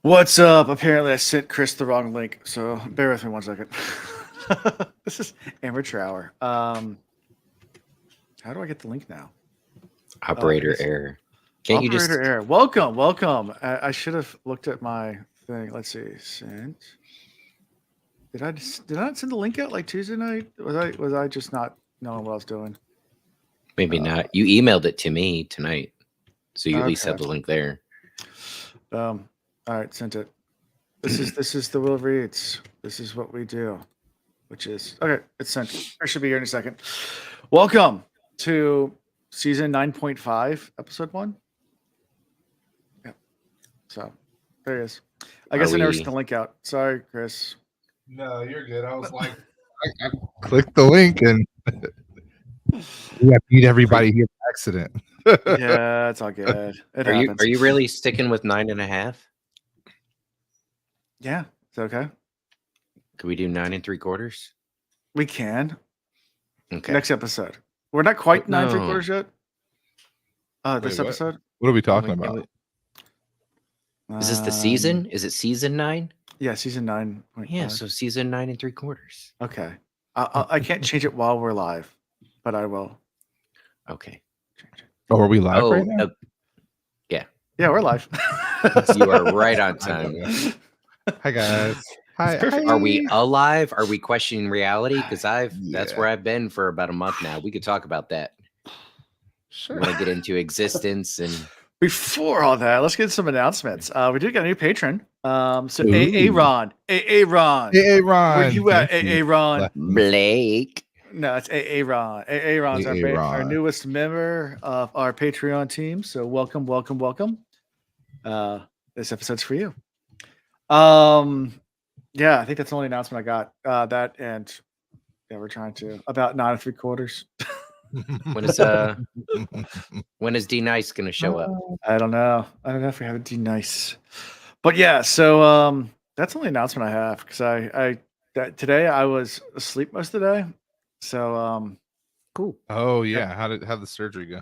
What's up? Apparently, I sent Chris the wrong link, so bear with me 1 second. This is amateur hour. How do I get the link now? Operator error. Can't you just? Operator error. Welcome. I should have looked at my thing. Let's see. Sent. Did I not send the link out like Tuesday night? Was I just not knowing what I was doing? Maybe not. You emailed it to me tonight, so you at least have the link there. All right, sent it. This is the Will Reads. This is what we do, which is okay. It's sent. I should be here in a second. Welcome to season 9.5, episode 1. Yeah. So there it is. I guess I never sent the link out. Sorry, Chris. No, you're good. I was like, I clicked the link and yeah, beat everybody here by accident. Yeah, it's all good. It happens. Are you really sticking with 9.5? Yeah, it's okay. Could we do 9 3/4? We can. Okay. Next episode. We're not quite 9 3/4 yet. This Wait, episode. What are we talking about? Is this the season? Is it season 9? Yeah, season 9. Yeah, so season 9 3/4. Okay. I can't change it while we're live, but I will. Okay. Change it. Oh, are we live right now? Yeah, we're live. You are right on time. Hi guys. Hi. Are we alive? Are we questioning reality? Because that's where I've been for about a month now. We could talk about that. Sure. Want to get into existence and Before all that, let's get some announcements. We did get a new patron. So Aaron. Where you at, Aaron? Blake. No, it's Aaron. Aaron's our newest member of our Patreon team. So welcome. This episode's for you. Yeah, I think that's the only announcement I got. That and yeah, we're trying to about 9 3/4. When is D Nice gonna show up? I don't know if we have a D Nice, but yeah. So that's the only announcement I have because today I was asleep most of the day. So cool. Oh yeah, how'd the surgery go?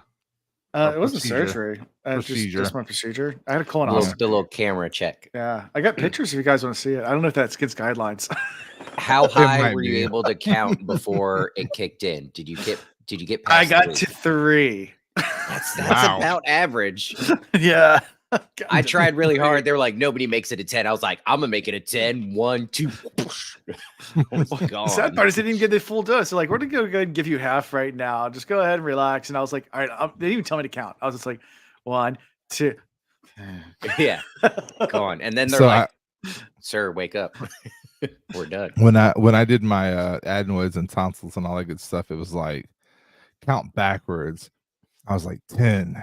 It wasn't surgery. Just my procedure. I had a colonoscopy. The little camera check. Yeah, I got pictures if you guys want to see it. I don't know if that's against guidelines. How high were you able to count before it kicked in? Did you get past I got to 3. That's about average. Yeah. I tried really hard. They were like, nobody makes it a 10. I was like, I'm gonna make it a 10. 1, 2. The sad part is they didn't even get the full dose. So like, we're gonna go ahead and give you half right now. Just go ahead and relax. And I was like, all right, they didn't even tell me to count. I was just like, 1, 2. Yeah. Go on. And then they're sir, wake up. We're done. When I did my adenoids and tonsils and all that good stuff, it was like count backwards. I was like 10,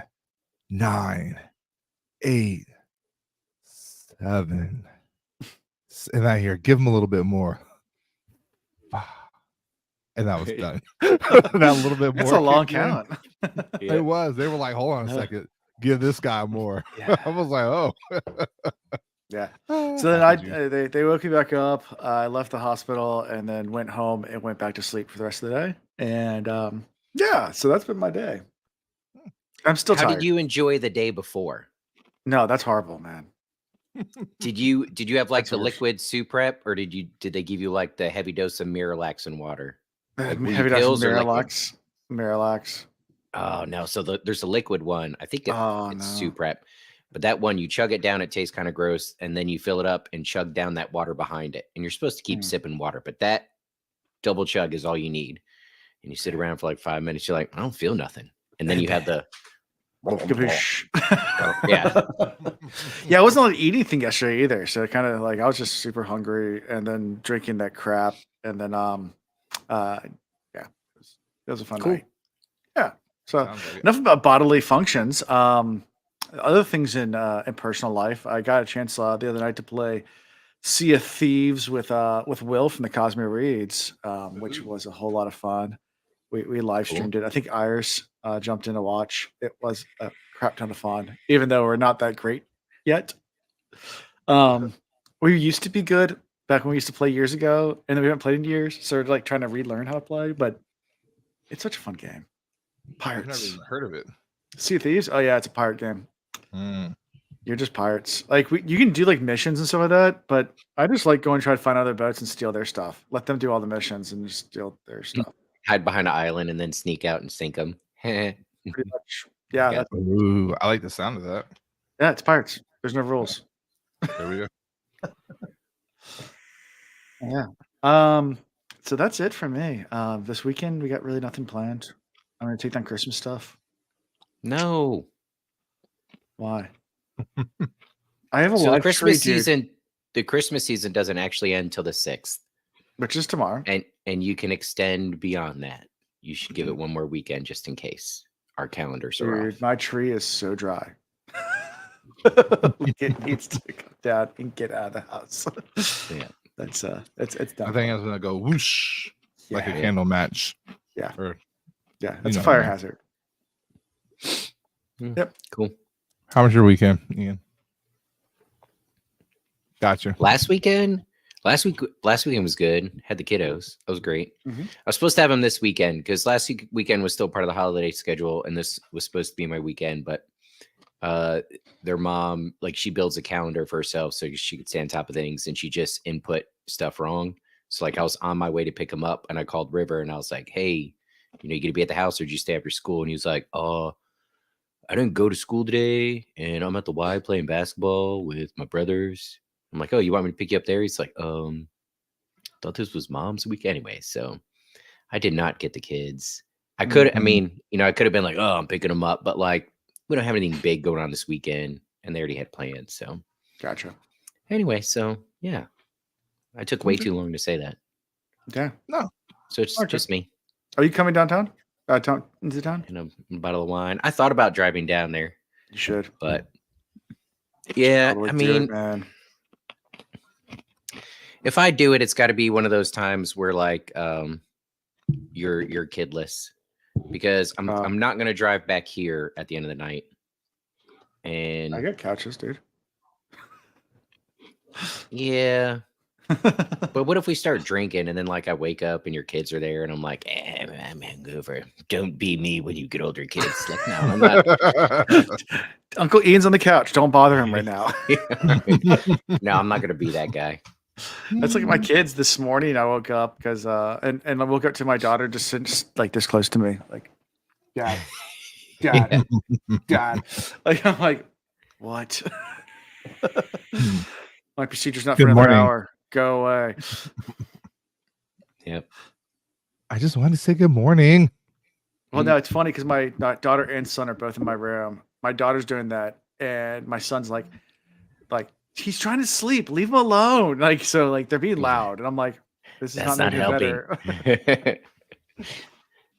9, 8, 7, and I hear give them a little bit more, and that was done. That little bit more. That's a long count. Yeah. It was. They were like, hold on a second, give this guy more. Yeah. I was like, oh. Yeah. So then they woke me back up. I left the hospital and then went home and went back to sleep for the rest of the day. And yeah, so that's been my day. I'm still tired. How did you enjoy the day before? No, that's horrible, man. Did you have like the liquid soup prep, or did they give you like the heavy dose of Miralax and water? Like heavy dose of Miralax. Oh no! So there's a liquid one. I think it's soup prep, but that one you chug it down. It tastes kind of gross, and then you fill it up and chug down that water behind it. And you're supposed to keep sipping water, but that double chug is all you need. And you sit around for like 5 minutes. You're like, I don't feel nothing, and then you have the. Yeah. I wasn't able to eat anything yesterday either, so kind of like I was just super hungry and then drinking that crap, and then it was a fun night. Yeah, so enough about bodily functions. Other things in personal life, I got a chance the other night to play Sea of Thieves with Will from the Cosmere Reads, which was a whole lot of fun. We live streamed it. I think Iris jumped in to watch. It was a crap ton of fun, even though we're not that great yet. We used to be good back when we used to play years ago, and then we haven't played in years. So we're like trying to relearn how to play, but it's such a fun game. Pirates. I've never even heard of it. Sea of Thieves? Oh yeah, it's a pirate game. You're just pirates. Like you can do like missions and stuff like that, but I just like going try to find other boats and steal their stuff. Let them do all the missions and just steal their stuff. Hide behind an island and then sneak out and sink them. Pretty much. Yeah. Yeah. Ooh, I like the sound of that. Yeah, it's pirates. There's no rules. There we go. Yeah. So that's it for me. This weekend we got really nothing planned. I'm gonna take down Christmas stuff. No. Why? I have a So the live Christmas tree, dude, season, the Christmas season doesn't actually end till the 6th. which is tomorrow. And you can extend beyond that. You should give it one more weekend just in case our calendars are Dude, off. my tree is so dry. It needs to come down and get out of the house. Yeah. That's it's done. I think I was gonna go whoosh like a Yeah. candle match. Yeah. Or, Yeah, that's know a what I fire mean. hazard. Cool. how was your weekend, Ian? Gotcha. Last weekend was good. Had the kiddos. That was great. Mhm. I was supposed to have them this weekend because last weekend was still part of the holiday schedule, and this was supposed to be my weekend. But their mom, like, she builds a calendar for herself so she could stay on top of things, and she just input stuff wrong. So like I was on my way to pick him up, and I called River, and I was like, "Hey, you gonna be at the house, or did you stay after school?" And he was like, "Oh, I didn't go to school today, and I'm at the Y playing basketball with my brothers." I'm like, "Oh, you want me to pick you up there?" He's like, thought this was mom's week anyway. So I did not get the kids. I could, I Mhm. mean, I could have been like, "Oh, I'm picking them up," but like, we don't have anything big going on this weekend, and they already had plans. So Gotcha. anyway, so yeah, I took way too long to say that. Yeah. So it's Okay. just me Are you coming downtown? Into town? and a bottle of wine. I thought about driving down there, You should. but yeah, Totally I do it, mean, man. if I do it, it's got to be one of those times where like you're kidless, because I'm not gonna drive back here at the end of the night. And I got couches, dude. yeah, but what if we start drinking and then like I wake up and your kids are there and I'm like, I'm hungover. Don't be me when you get older, kids. Like, no, I'm not. Uncle Ian's on the couch. Don't bother him right now. No, I'm not gonna be that guy. That's like my kids this morning. I woke up because and I woke up to my daughter just sitting like this close to me, like, Dad, Dad, Dad. Like I'm like, what? My procedure's not for Good another morning. hour. Go away. Yep. I just wanted to say good morning. Well, no, it's funny because my daughter and son are both in my room. My daughter's doing that, and my son's like, he's trying to sleep. Leave him alone. Like, so, like, they're being loud, and I'm like, this is That's not not making it helping.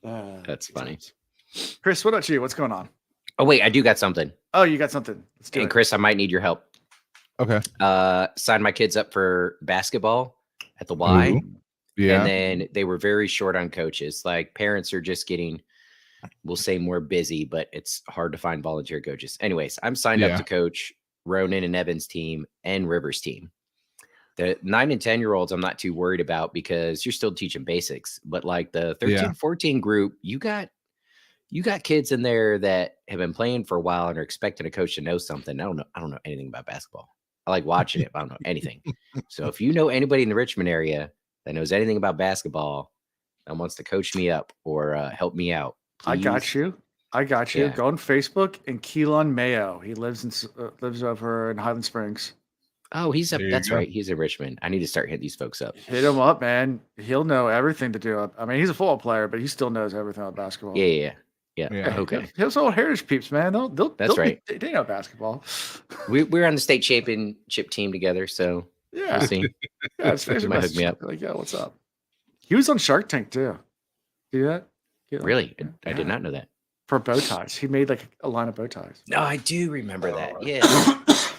better. That's funny. Chris, what about you? What's going on? Oh wait, I do got something. Oh, you got something. Let's do And it. Chris, I might need your help. Okay. Signed my kids up for basketball at the Y. Ooh. Yeah. And then they were very short on coaches. Like, parents are just getting, we'll say, more busy, but it's hard to find volunteer coaches. Anyways, I'm signed up Yeah. to coach Ronan and Evan's team and Rivers' team. The 9 and 10-year-olds I'm not too worried about because you're still teaching basics. But like the 13, Yeah. 14 group, you got kids in there that have been playing for a while and are expecting a coach to know something. I don't know anything about basketball. I like watching it, but I don't know anything. So if you know anybody in the Richmond area that knows anything about basketball and wants to coach me up or help me out, I got please. you. I got you. Yeah. Go on Facebook and Keelan Mayo. He lives lives over in Highland Springs. Oh, There you that's go. right. He's in Richmond. I need to start hitting these folks up. Hit him up, man. He'll know everything to do. I mean, he's a football player, but he still knows everything about basketball. Yeah. Yeah. Okay. Those old heritage peeps, man. That's right. They know basketball. We're on the state championship team together, so Yeah. we'll see. Yeah, it's You might hook me up. Like, yeah, what's up? He was on Shark Tank too. See that? Keelan? Really? I Yeah. did not know that. For bow ties. He made like a line of bow ties. No, I do remember that. Yeah.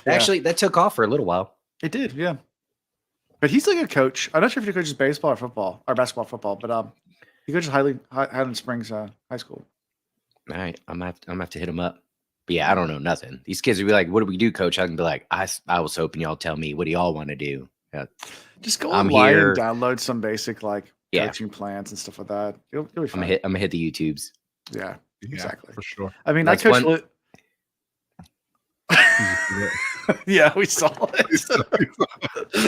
Yeah, Actually, that took off for a little while. it did, yeah. But he's like a coach. I'm not sure if he coaches baseball or football or basketball, football, but he coaches Highland Springs High School. All right, I'm gonna have to hit him up. But yeah, I don't know nothing. These kids would be like, "What do we do, coach?" I can be like, I was hoping y'all tell me what do y'all want to do. Yeah. Just go I'm online here. and download some basic like Yeah. coaching plans and stuff like that. You'll be I'm fine. gonna hit the YouTubes. Yeah, Yeah, exactly. for sure. I mean, That's I coach. one- Yeah, we saw it.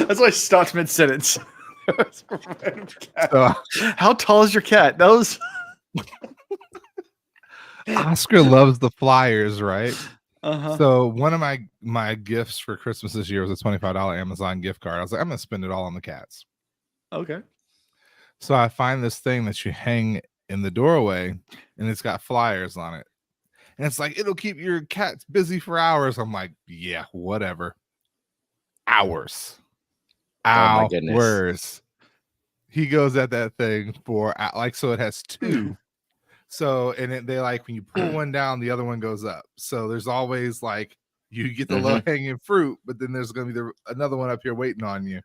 That's why I stopped mid sentence. So How tall is your cat? Those. Oscar loves the flyers, right? Uh-huh. So one of my gifts for Christmas this year was a $25 Amazon gift card. I was like, I'm gonna spend it all on the cats. Okay. So I find this thing that you hang in the doorway, and it's got flyers on it, and it's like it'll keep your cats busy for hours. I'm like, yeah, whatever. Hours. Oh my goodness. Hours. He goes at that thing for like, so it has two. So, and they like when you pull one down, the other one goes up. So there's always like you get the low hanging fruit, but then there's going to be another one up here waiting on you.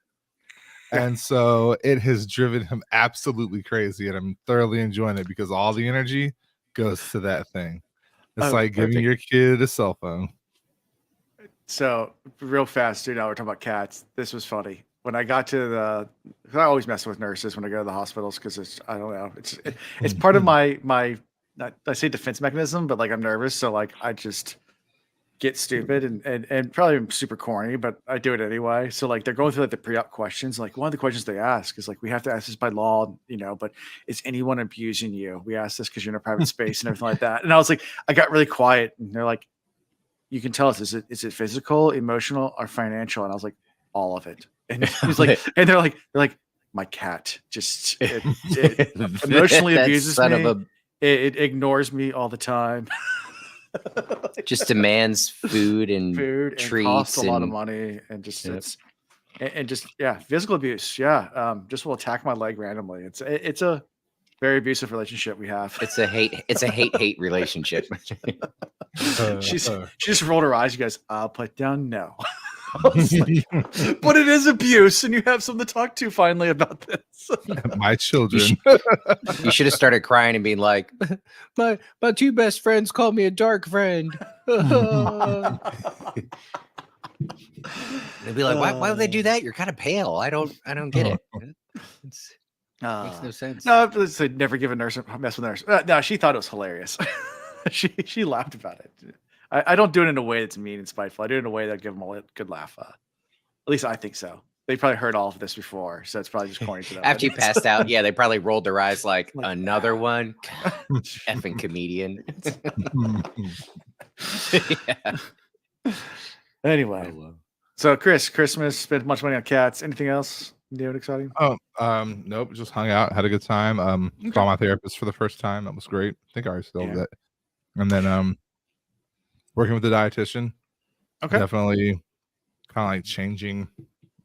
And so it has driven him absolutely crazy, and I'm thoroughly enjoying it because all the energy goes to that thing. It's like giving your kid a cell phone. So real fast, dude. Now we're talking about cats. This was funny. When I got to I always mess with nurses when I go to the hospitals because I don't know. It's part of my not, I say defense mechanism, but like I'm nervous, so like I just get stupid and probably I'm super corny, but I do it anyway. So like they're going through like the pre-op questions. Like one of the questions they ask is like, we have to ask this by law, but is anyone abusing you? We ask this because you're in a private space and everything like that. And I was like, I got really quiet, and they're like, you can tell us, is it physical, emotional, or financial? And I was like, all of it. And he's like, and they're like, my cat just it emotionally abuses me. It ignores me all the time. Just demands food and treats and costs a lot of money, and just physical abuse. Just will attack my leg randomly. It's a very abusive relationship we have. It's a hate relationship. She just rolled her eyes. You guys, I'll put down no. Like, but it is abuse, and you have someone to talk to finally about this. My children. You should have started crying and being like, my two best friends called me a dark friend. They'd be like, why would they do that? You're kind of pale. I don't get it. Makes no sense. No, they'd never give a nurse a mess with a nurse. No, she thought it was hilarious. she laughed about it. I don't do it in a way that's mean and spiteful. I do it in a way that give them a good laugh. At least I think so. They probably heard all of this before, so it's probably just corny to them. After you passed out, yeah, they probably rolled their eyes like another one. Effing comedian. Yeah. Anyway, so Chris, Christmas, spent much money on cats. Anything else new and exciting? Nope, just hung out, had a good time. Saw my therapist for the first time. That was great. I think I already told that. And then working with the dietitian. Okay. Definitely kind of like changing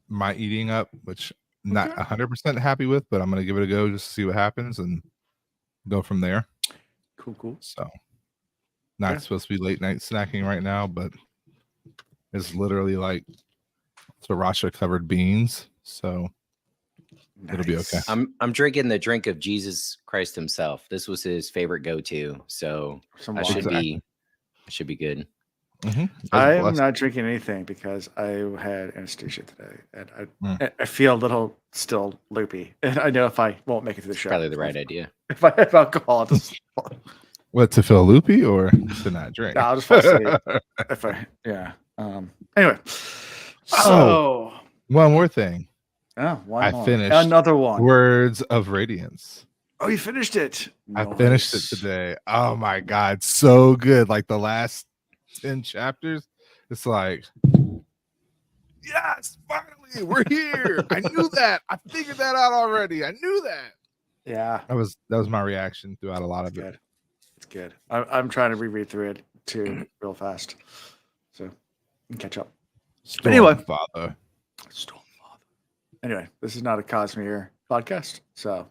my eating up, which I'm not 100% happy with, but I'm going to give it a go just to see what happens and go from there. Cool. So not supposed to be late night snacking right now, but it's literally like sriracha covered beans. So it'll be okay. I'm drinking the drink of Jesus Christ himself. This was his favorite go-to. So I should be good. I'm not drinking anything because I had anesthesia today, and I feel a little still loopy. And I know if I won't make it to the show, probably the right idea. If I have alcohol, I'll just what, to feel loopy or to not drink? No, I'll just fall asleep. Anyway, so one more thing. I finished another one. Words of Radiance. Oh, you finished it. I finished it today. Oh my god, so good. Like the last 10 chapters, it's like, yes, finally, we're here. I knew that. I figured that out already. I knew that. Yeah, that was my reaction throughout a lot of it. It's good. I'm trying to reread through it too real fast, so catch up. Stormfather. Anyway, this is not a Cosmere podcast, so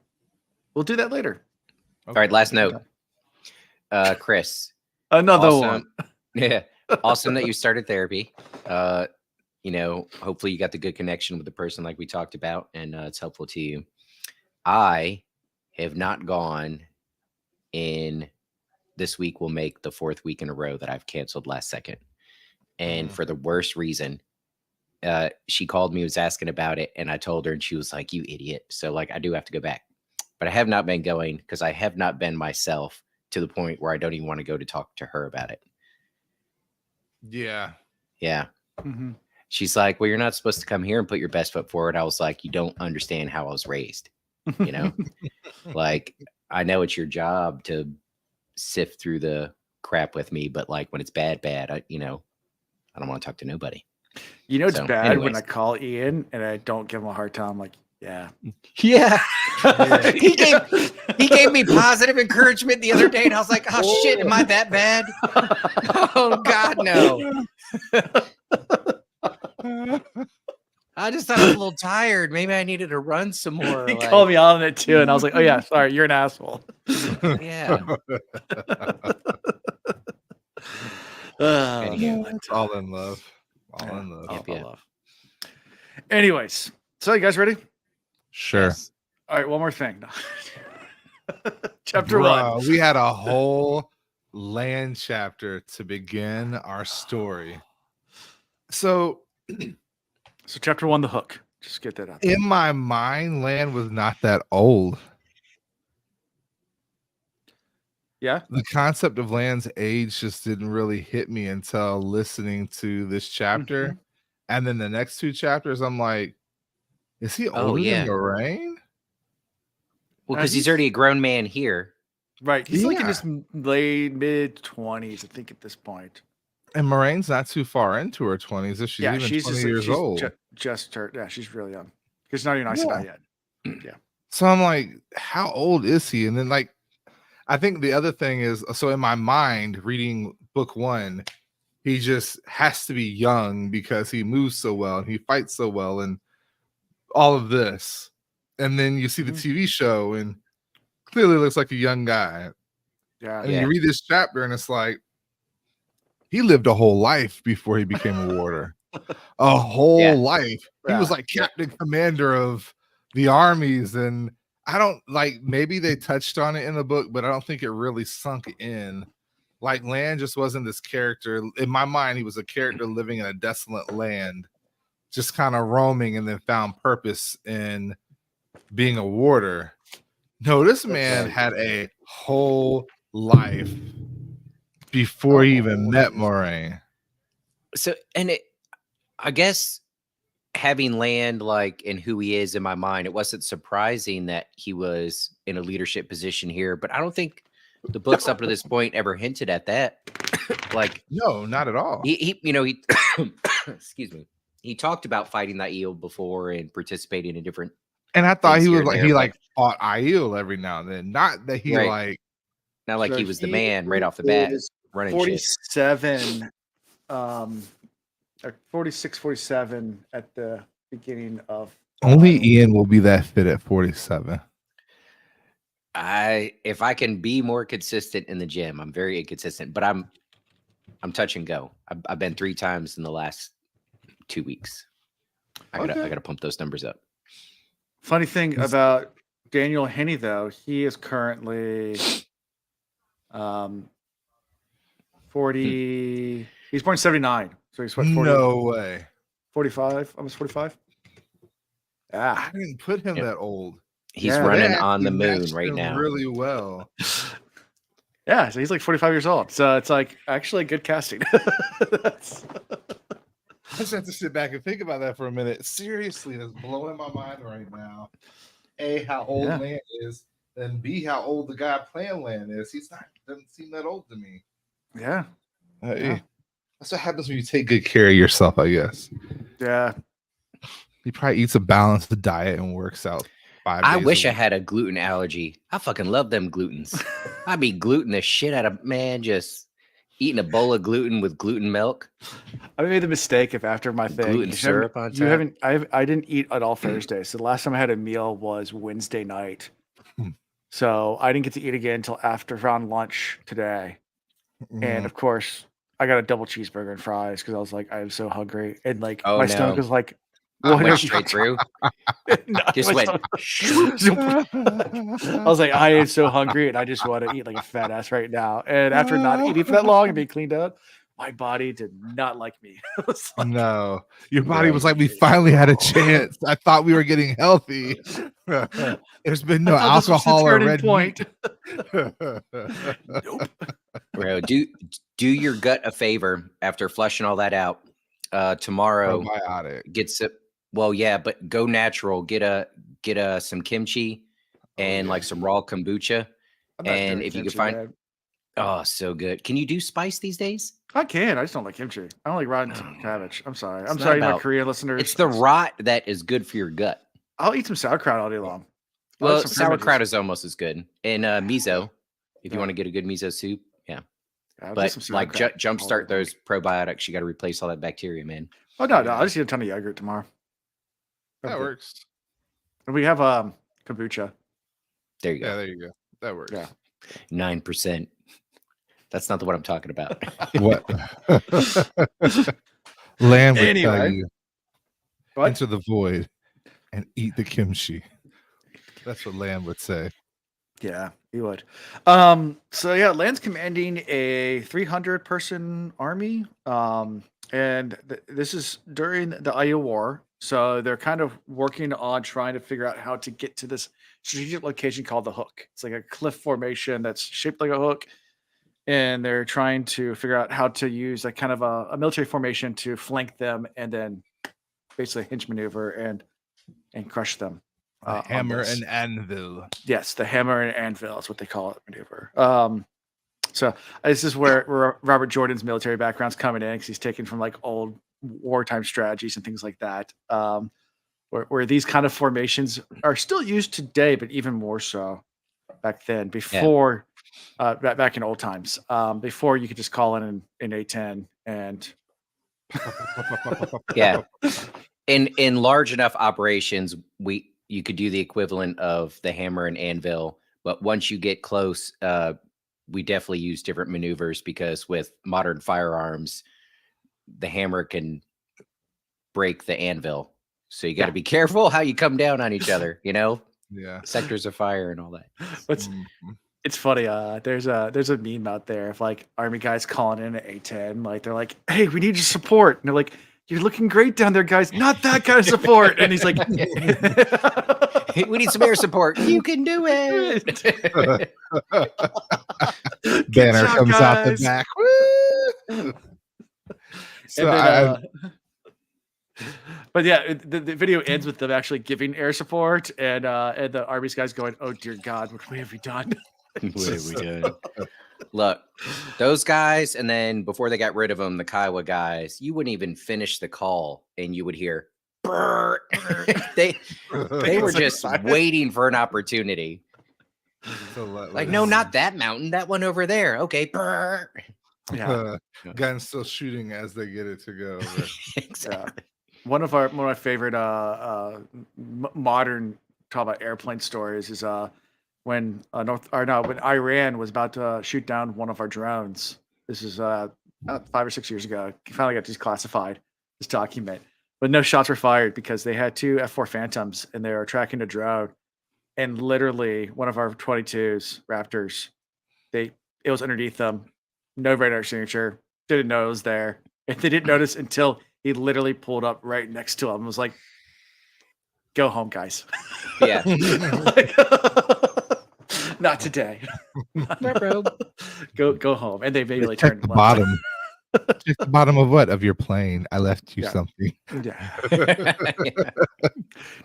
we'll do that later. All right, last note. Chris. Another one. Yeah. Awesome that you started therapy. Hopefully you got the good connection with the person like we talked about, and it's helpful to you. I have not gone in this week will make the 4th week in a row that I've canceled last second. And for the worst reason. She called me, was asking about it, and I told her, and she was like, "You idiot." So like I do have to go back. But I have not been going because I have not been myself to the point where I don't even want to go to talk to her about it. Yeah. Yeah. Mhm. She's like, well, you're not supposed to come here and put your best foot forward. I was like, you don't understand how I was raised. You know, like, I know it's your job to sift through the crap with me, but like when it's bad, I don't want to talk to nobody. You know, it's So, bad when anyways. I call Ian and I don't give him a hard time. I'm like, yeah. Yeah. he gave me positive encouragement the other day, and I was like, oh shit, am I that bad? Oh God, no. I just thought I was a little tired. Maybe I needed to run some more. He like, called me on it too, and I was like, oh yeah, sorry, you're an asshole. yeah. Anyhow. It's all in love. All in love. Yep, all yeah. love. Anyways, so you guys ready? Sure. Yes. All right, one more thing. Chapter 1. We had a whole land chapter to begin our story. So Chapter 1, the hook. Just get that out there. in my mind, land was not that old. Yeah. The concept of land's age just didn't really hit me until listening to this chapter. Mhm. And then the next 2 chapters, I'm like, is he older yeah. than Moraine? Well, because he's already a grown man here. Right. He's like in Yeah. his late mid-20s, I think, at this point. And Moraine's not too far into her 20s if she's even 20 just years old. Just turned. Yeah, she's really young. He's not even nice about yet. Yeah. So I'm like, how old is he? And then like, I think the other thing is, so in my mind, reading book 1, he just has to be young because he moves so well and he fights so well and all of this. And then you see the TV show and clearly looks like a young guy. Yeah. And you read this chapter and it's like, he lived a whole life before he became a warder. A whole life. He was like captain commander of the armies. And I don't like, maybe they touched on it in the book, but I don't think it really sunk in. Like Lan just wasn't this character. In my mind, he was a character living in a desolate land, just kind of roaming and then found purpose in being a warder. No, this man had a whole life before he even met Moraine. So, and I guess having land like in who he is in my mind, it wasn't surprising that he was in a leadership position here, but I don't think the books up to this point ever hinted at that. Like, no, not at all. He excuse me. He talked about fighting that eel before and participating in different. And I thought he was like, he but, like fought Aiel every now and then. Not that he like, not like he was the man right off the bat running 47, or 46, 47 at the beginning of. Only Ian will be that fit at 47. If I can be more consistent in the gym, I'm very inconsistent, but I'm touch and go. I've been 3 times in the last 2 weeks. I gotta pump those numbers up. Funny thing about Daniel Henney, though, he is currently 40. He's born 79, so he's what? 40, no way. 45, almost 45. Yeah, I didn't put him that old. He's running on the moon right now. Really well. Yeah, so he's like 45 years old. So it's like actually good casting. I just have to sit back and think about that for a minute. Seriously, that's blowing my mind right now. A, how old Lan is, and B, how old the guy playing Lan is. Doesn't seem that old to me. Yeah. That's what happens when you take good care of yourself, I guess. Yeah. He probably eats a balanced diet and works out 5 days. I wish I had a gluten allergy. I fucking love them glutens. I'd be gluten the shit out of, man, just eating a bowl of gluten with gluten milk. I made the mistake of after my thing. Gluten syrup on top. I didn't eat at all Thursday. So the last time I had a meal was Wednesday night. So I didn't get to eat again until after around lunch today. And of course, I got a double cheeseburger and fries because I was like, I am so hungry. And like my stomach was like, went straight through. Just went. I was like, I am so hungry and I just want to eat like a fat ass right now. And after not eating for that long and being cleaned out, my body did not like me. Like, no, your body was like, we finally had a chance. I thought we were getting healthy. There's been no alcohol or red meat. Nope. Bro, do your gut a favor after flushing all that out. tomorrow. Probiotic. Get some. Well, yeah, but go natural. Get some kimchi and like some raw kombucha. I'm not And doing if you can kimchi, find, man. oh, so good. Can you do spice these days? I can. I just don't like kimchi. I don't like rotten Oh, cabbage. I'm sorry. it's I'm not sorry, my about- Korean listeners. It's the rot that is good for your gut. I'll eat some sauerkraut all day long. I'll Well, eat some sauerkraut fermented- is almost as good. And miso, if you Yeah. want to get a good miso soup, yeah. Yeah, I'll do But some like sauerkraut all day jumpstart long. those probiotics, you got to replace all that bacteria, man. Oh no, Yeah. I'll just eat a ton of yogurt tomorrow. That Okay. works. And we have kombucha. There you go. Yeah, there you go. That works. Yeah. 9%. That's not the one I'm talking about. What? Lamb would tell Anyway. you, What? enter the void and eat the kimchi. That's what Lamb would say. Yeah, he would. So yeah, Land's commanding a 300 person army. And this is during the Aya War. So they're kind of working on trying to figure out how to get to this strategic location called the Hook. It's like a cliff formation that's shaped like a hook. And they're trying to figure out how to use a kind of a military formation to flank them and then basically hinge maneuver and crush them. A on hammer this. and anvil. Yes, the hammer and anvil is what they call it maneuver. So this is where Robert Jordan's military background's coming in because he's taken from like old wartime strategies and things like that. Where these kind of formations are still used today, but even more so back then. Before, back in old times, before you could just call in an A10 and Yeah. In large enough operations, you could do the equivalent of the hammer and anvil, but once you get close, we definitely use different maneuvers because with modern firearms, the hammer can break the anvil. So you got to be careful how you come down on each other, Yeah. sectors of fire and all that. It's funny. There's a meme out there of like army guys calling in an A10. Like they're like, "Hey, we need your support." And they're like, "You're looking great down there, guys. Not that kind of support." And he's like, We need some air support. You can do it. Banner job, comes out the guys. back. Woo! So And then, but yeah, the video ends with them actually giving air support, and the army's guys going, "Oh dear God, what have we done?" What have we done? Look, those guys, and then before they got rid of them, the Kiowa guys, you wouldn't even finish the call, and you would hear, "Brr." they were just waiting for an opportunity. Like, no, not that mountain, that one over there. Okay, brr. Yeah, Guns still shooting as they get it to go. But Exactly. one of my favorite modern talk about airplane stories is when when Iran was about to shoot down one of our drones. This is 5 or 6 years ago. Finally got declassified this document, but no shots were fired because they had 2 F4 Phantoms and they were tracking a drone. And literally, one of our 22s Raptors, it was underneath them, no radar signature, didn't know it was there, and they didn't notice until he literally pulled up right next to him and was like, "Go home, guys." Yeah. Like, not today. Go home. And they immediately check turned the left. bottom. Check the bottom of what? Of your plane. I left you Yeah. something Yeah.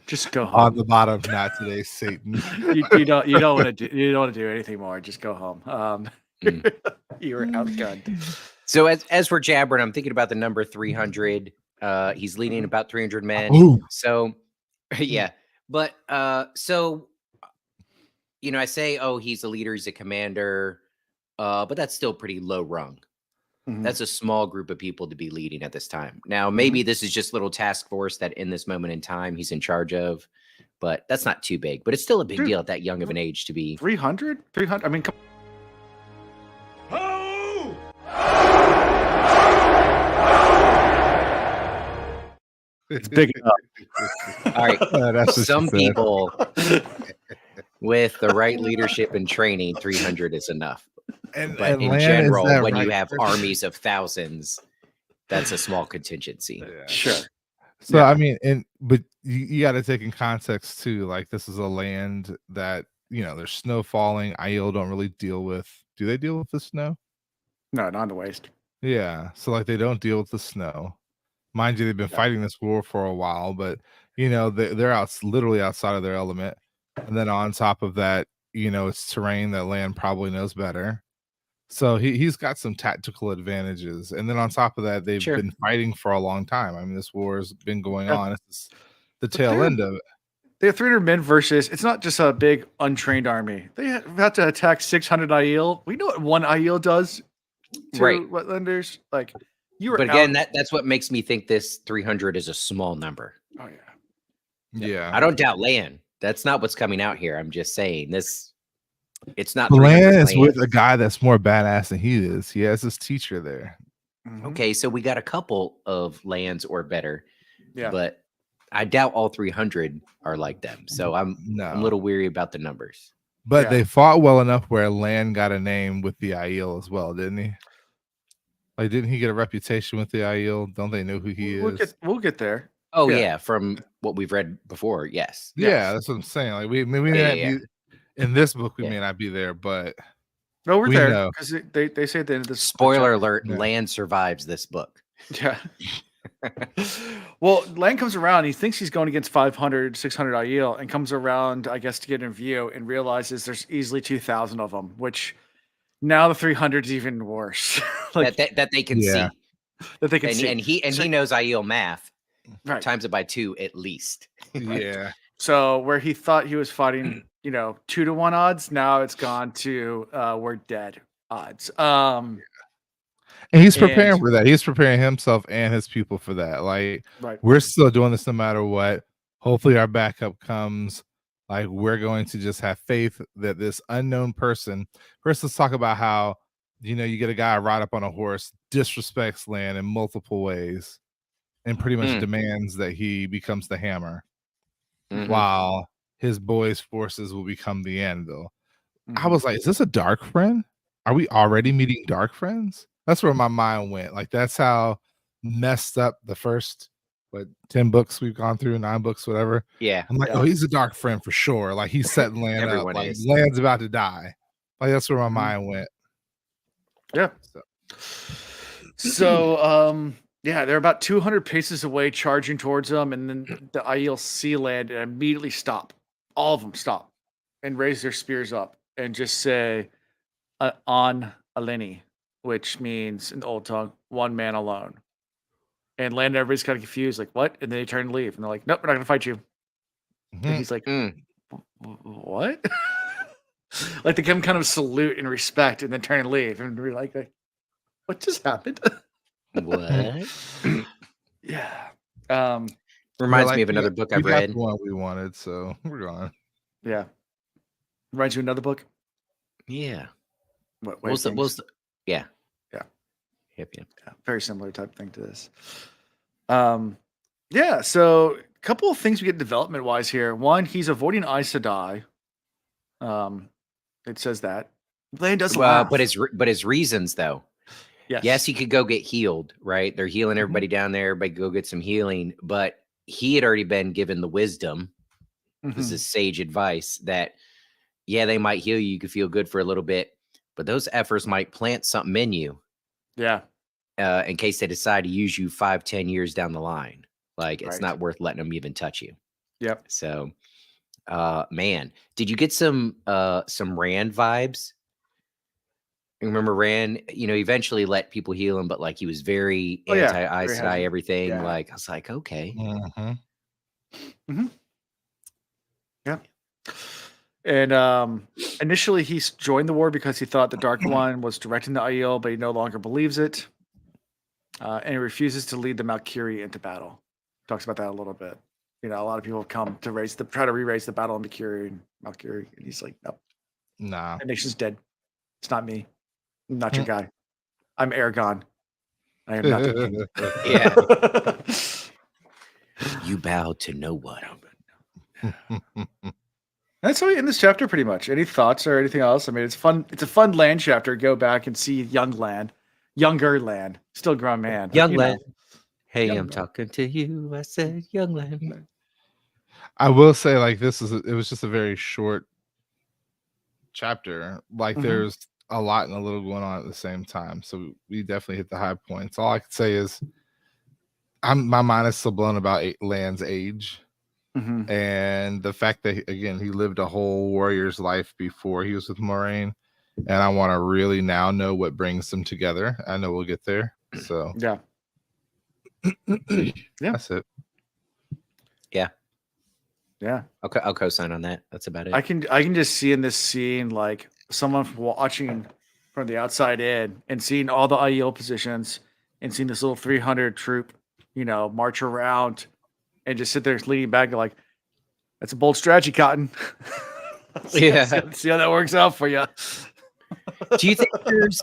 Just go on home. the bottom. Not today, Satan. You don't want to do anything more. Just go home. You were outgunned. So as we're jabbering, I'm thinking about the number 300. He's leading about 300 men. Ooh. So yeah, but so I say, oh, he's a leader, he's a commander, but that's still pretty low rung. Mhm. That's a small group of people to be leading at this time. Now, maybe this is just little task force that in this moment in time he's in charge of, but that's not too big. But it's still a big Dude. deal at that young of an age to be. 300? 300? I mean, come It's big enough. All right. That's what she Some said. people with the right leadership and training, 300 is enough. But in Lan, is general, that when you right have for- armies of thousands, that's a small contingency. Yeah. Sure. So Yeah. I mean, but you got to take in context too. Like this is a land that there's snow falling. Aiel don't really deal with. Do they deal with the snow? No, not on the waist. Yeah. So like they don't deal with the snow. Mind you, they've been fighting this war for a while, but they're literally outside of their element. And then on top of that, it's terrain that Land probably knows better. So he's got some tactical advantages. And then on top of that, they've been fighting for a long time. I mean, this war has been going on. It's the tail end of it. They have 300 men versus, it's not just a big untrained army. They have to attack 600 Aiel. We know what one Aiel does to Wetlanders. Like, but again, that's what makes me think this 300 is a small number. Oh, yeah. I don't doubt Land. That's not what's coming out here. I'm just saying this. It's not. Land is with a guy that's more badass than he is. He has his teacher there. Okay, so we got a couple of Lands or better. Yeah. But I doubt all 300 are like them. So I'm a little weary about the numbers. But they fought well enough where Land got a name with the Aiel as well, didn't he? Like, didn't he get a reputation with the Aiel? Don't they know who he is? We'll get there. Oh yeah, from what we've read before, yes. Yeah, that's what I'm saying. Like we may not be in this book, we may not be there, but no, we're there because they say at the end of the spoiler alert: Land survives this book. Yeah. Well, Land comes around. He thinks he's going against 500, 600 Aiel, and comes around, I guess, to get in view, and realizes there's easily 2,000 of them. Which now the 300 is even worse. Like, that they can see. That they can see, and he knows Aiel math. Right. Times it by 2 at least. Yeah. So where he thought he was fighting, 2-to-1 odds, now it's gone to we're dead odds. And he's preparing for that. He's preparing himself and his people for that. Like, we're still doing this no matter what. Hopefully our backup comes. Like, we're going to just have faith that this unknown person. First, let's talk about how, you get a guy ride up on a horse, disrespects Land in multiple ways, and pretty much demands that he becomes the hammer, while his boys' forces will become the anvil. I was like, is this a dark friend? Are we already meeting dark friends? That's where my mind went. Like, that's how messed up the first 10 books we've gone through, 9 books, whatever. Yeah. I'm like, oh, he's a dark friend for sure. Like, he's setting Land up. Like, Land's about to die. Like, that's where my mind went. Yeah. So they're about 200 paces away, charging towards them, and then the Aiel see Land and immediately stop. All of them stop and raise their spears up and just say, "On Aleni," which means in the old tongue, "one man alone." And Land, everybody's kind of confused, like, "What?" And then they turn and leave, and they're like, "Nope, we're not going to fight you." And he's like, "What?" Like, they come kind of salute and respect, and then turn and leave, and we're like, "What just happened?" What? Yeah. Reminds me of another book I've read. The one we wanted, so we're gone. Yeah. Reminds you of another book? Yeah. What yeah. Yeah. Yep. Yeah. Very similar type thing to this. Yeah. So a couple of things we get development wise here. One, he's avoiding Aes Sedai. It says that. Land doesn't laugh. But his reasons though. Yes, he could go get healed, right? They're healing everybody down there. Everybody go get some healing. But he had already been given the wisdom. This is sage advice that, they might heal you. You could feel good for a little bit, but those efforts might plant something in you. Yeah. In case they decide to use you 5-10 years down the line. Like, it's not worth letting them even touch you. Yep. So, man, did you get some Rand vibes? Remember Rand, eventually let people heal him, but like he was very anti-Aes Sedai, everything. Yeah. Like, I was like, okay. Yeah. And initially he joined the war because he thought the Dark One was directing the Aiel, but he no longer believes it. And he refuses to lead the Malkiri into battle. Talks about that a little bit. A lot of people have come to try to re-raise the battle on Malkiri, and he's like, nope. Nah. The nation's dead. It's not me. I'm not your guy. I'm Aragon. I am not the king. You bow to no one. That's how we end this chapter pretty much. Any thoughts or anything else? I mean, it's fun. It's a fun Land chapter. Go back and see younger Land, still grown man. Young Land. Hey, I'm talking to you. I said young Land. I will say, like, it was just a very short chapter. Like, there's a lot and a little going on at the same time. So we definitely hit the high points. All I can say is my mind is still blown about Lan's age. Mhm. And the fact that again he lived a whole warrior's life before he was with Moraine, and I want to really now know what brings them together. I know we'll get there. So Yeah. that's it. Yeah. I'll co-sign on that. That's about it. I can just see in this scene like someone watching from the outside in and seeing all the Aiel positions and seeing this little 300 troop, march around and just sit there leaning back and like, that's a bold strategy, Cotton. see how that works out for you. Do you think there's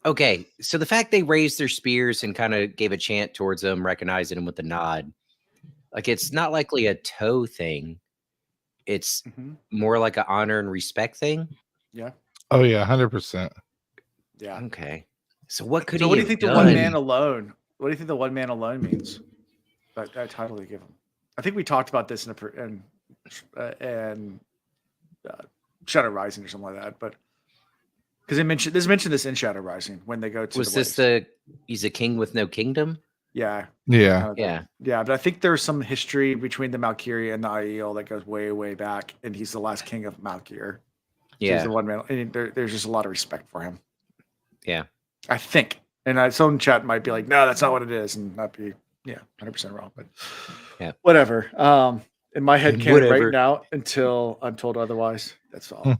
okay, so the fact they raised their spears and kind of gave a chant towards them, recognizing them with a nod, like it's not likely a toe thing. It's more like an honor and respect thing. Yeah. Oh yeah, 100%. Yeah. Okay. So what could so he what do you have think done? the one man alone? What do you think the one man alone means? That title they give him. I think we talked about this in Shadow Rising or something like that, but because they mentioned this in Shadow Rising when they go to. Was this he's a king with no kingdom? Yeah. Yeah. Yeah, but I think there's some history between the Malkyria and the Aiel that goes way, way back, and he's the last king of Malkyr. So he's the one man, and there's just a lot of respect for him. Yeah, I think, and some in chat might be like, "No, that's not what it is," and not be 100% wrong, but whatever. In my head canon right now until I'm told otherwise. That's all.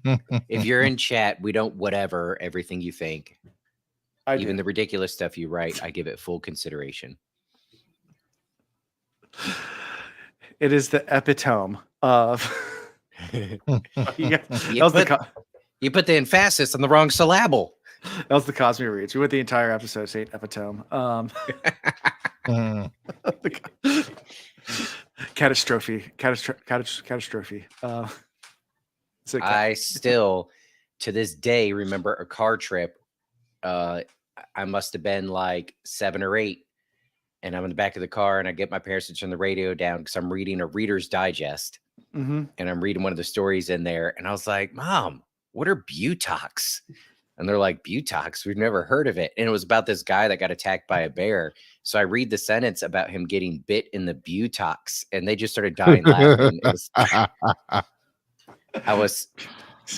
If you're in chat, we don't whatever everything you think. Even the ridiculous stuff you write, I give it full consideration. It is the epitome of. You put the emphasis on the wrong syllable. That was the Cosme reads. We went the entire episode saying epitome. Catastrophe. I still, to this day, remember a car trip. I must have been like 7 or 8, and I'm in the back of the car, and I get my parents to turn the radio down because I'm reading a Reader's Digest, and I'm reading one of the stories in there, and I was like, "Mom, what are butox?" And they're like, "Butox? We've never heard of it." And it was about this guy that got attacked by a bear. So I read the sentence about him getting bit in the butox, and they just started dying laughing. I was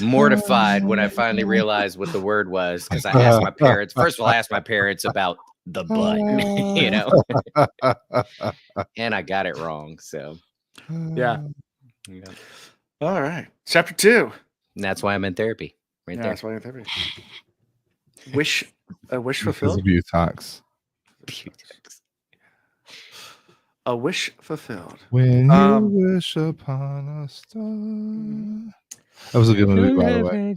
mortified when I finally realized what the word was, because I asked my parents. First of all, I asked my parents about the butt, and I got it wrong. So, yeah. All right, chapter 2. And that's why I'm in therapy. Right there. That's why I'm in therapy. Wish fulfilled. Butox. A wish fulfilled. When you wish upon a star. That was a good movie, by the way.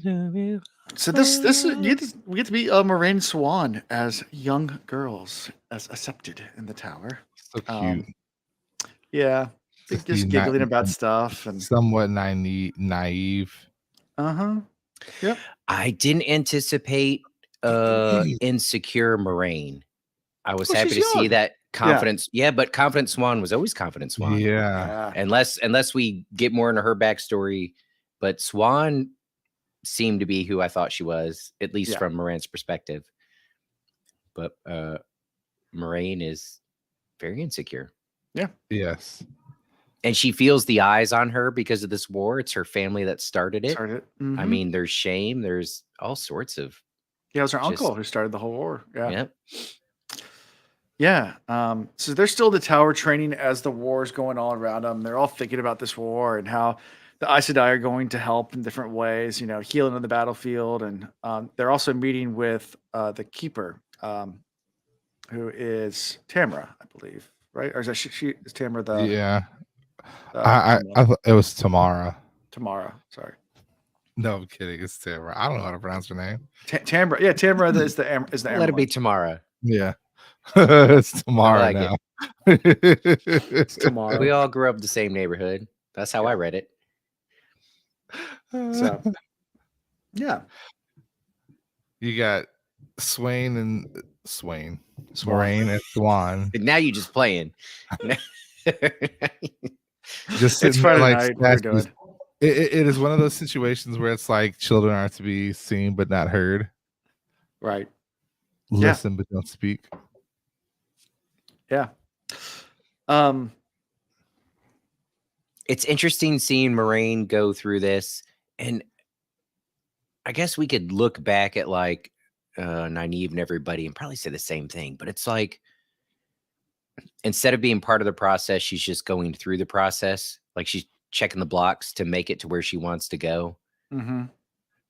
So we get to meet Moraine Swan as young girls, as accepted in the tower. So cute. Just giggling about stuff and somewhat naive. Yep. I didn't anticipate insecure Moraine. I was happy to see that confidence. Yeah, but Confident Swan was always Confident Swan. Yeah. Unless we get more into her backstory. But Swan seemed to be who I thought she was, at least from Moraine's perspective. But Moraine is very insecure. Yeah. Yes. And she feels the eyes on her because of this war. It's her family that started it. Mm-hmm. I mean, there's shame. There's all sorts of. Yeah, it was her uncle who started the whole war. Yeah. Yep. Yeah. So they're still the tower training as the war is going on around them. They're all thinking about this war and how the Aes Sedai are going to help in different ways, healing on the battlefield. And they're also meeting with the Keeper, who is Tamara, I believe, right? Or is that she is Tamara the... Yeah. I thought it was Tamara. Tamara, sorry. No, I'm kidding. It's Tamara. I don't know how to pronounce her name. Tamara. Yeah, Tamara is the Let it be Tamara. Yeah. It's Tamara now. It's Tamara. We all grew up in the same neighborhood. That's how I read it. So, yeah. You got Moraine and Swan. Now you just playing. Just it's Friday night. It is one of those situations where it's like children are to be seen but not heard. Right. Listen but don't speak. Yeah. Um, It's interesting seeing Moraine go through this, and I guess we could look back at like Nynaeve and everybody and probably say the same thing, but it's like instead of being part of the process, she's just going through the process. Like she's checking the blocks to make it to where she wants to go. mhm.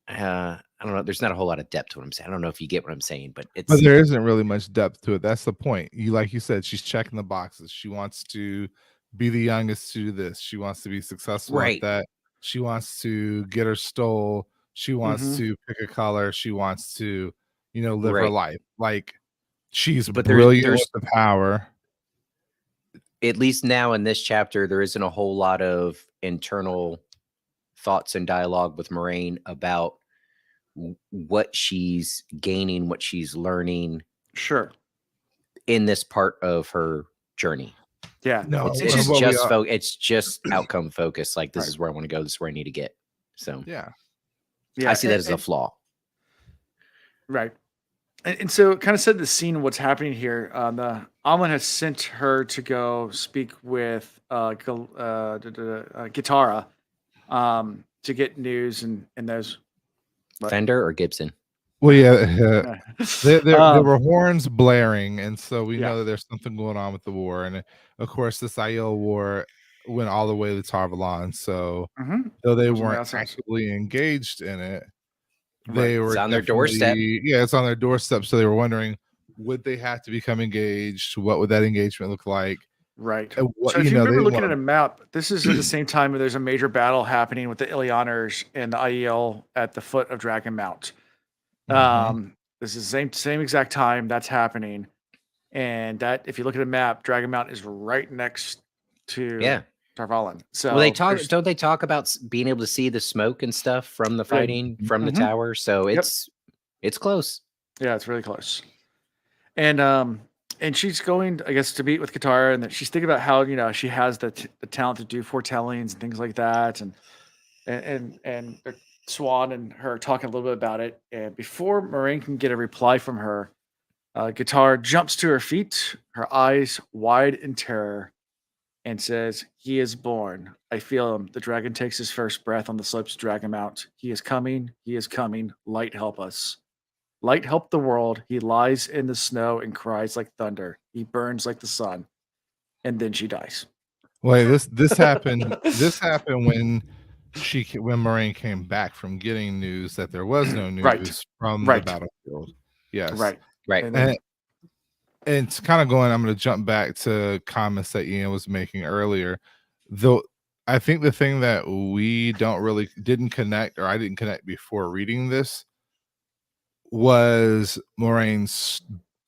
I don't know. There's not a whole lot of depth to what I'm saying. I don't know if you get what I'm saying, but it's But there isn't really much depth to it. That's the point. Like you said, she's checking the boxes. She wants to be the youngest to do this. She wants to be successful right. at that. She wants to get her stole. She wants Mhm. to pick a color. She wants to, live her Right. life. Like she's But brilliant there's with the power. at least now in this chapter, there isn't a whole lot of internal thoughts and dialogue with Moraine about what she's gaining, what she's learning Sure. in this part of her journey. Yeah. No, It's It's just it's just outcome focused. Like this Right. is where I want to go. This is where I need to get. So Yeah. yeah. I see that as a flaw. Right. And so it kind of set the scene what's happening here. The Amlin has sent her to go speak with Gitara to get news and those. What? Fender or Gibson? Well, yeah. There were horns blaring, and so we Yeah. know that there's something going on with the war. And of course, this Aiel war went all the way to Tarvalon. So Mhm. though they It was on the weren't outside. actively engaged in it, Right. they were It's on their doorstep. definitely- Yeah, it's on their doorstep. So they were wondering, would they have to become engaged? What would that engagement look like? Right. And what, So if you they remember looking want- at a map, this is at the same time where there's a major battle happening with the Illianers and the Aiel at the foot of Dragon Mount. Mhm. This is the same exact time that's happening. And that if you look at a map, Dragon Mount is right next to Yeah. Tarvalon. So Well, there's- don't they talk about being able to see the smoke and stuff from the fighting from the Mhm. tower? So Yep. it's close. Yeah, it's really close. And she's going, I guess, to meet with Katara, and that she's thinking about how she has the talent to do foretellings and things like that, and Swan and her talking a little bit about it. And before Moraine can get a reply from her, Katara jumps to her feet, her eyes wide in terror, and says, "He is born. I feel him. The dragon takes his first breath on the slopes of Dragon Mount. He is coming. He is coming. Light help us. Light help the world. He lies in the snow and cries like thunder. He burns like the sun." And then she dies. Wait, this happened. This happened when Moraine came back from getting news that there was no news Right. from Right. the battlefield. Yes, Right. Right. And then, and it's kind of going. I'm going to jump back to comments that Ian was making earlier. Though I think the thing that we didn't connect, or I didn't connect before reading this, was Moraine's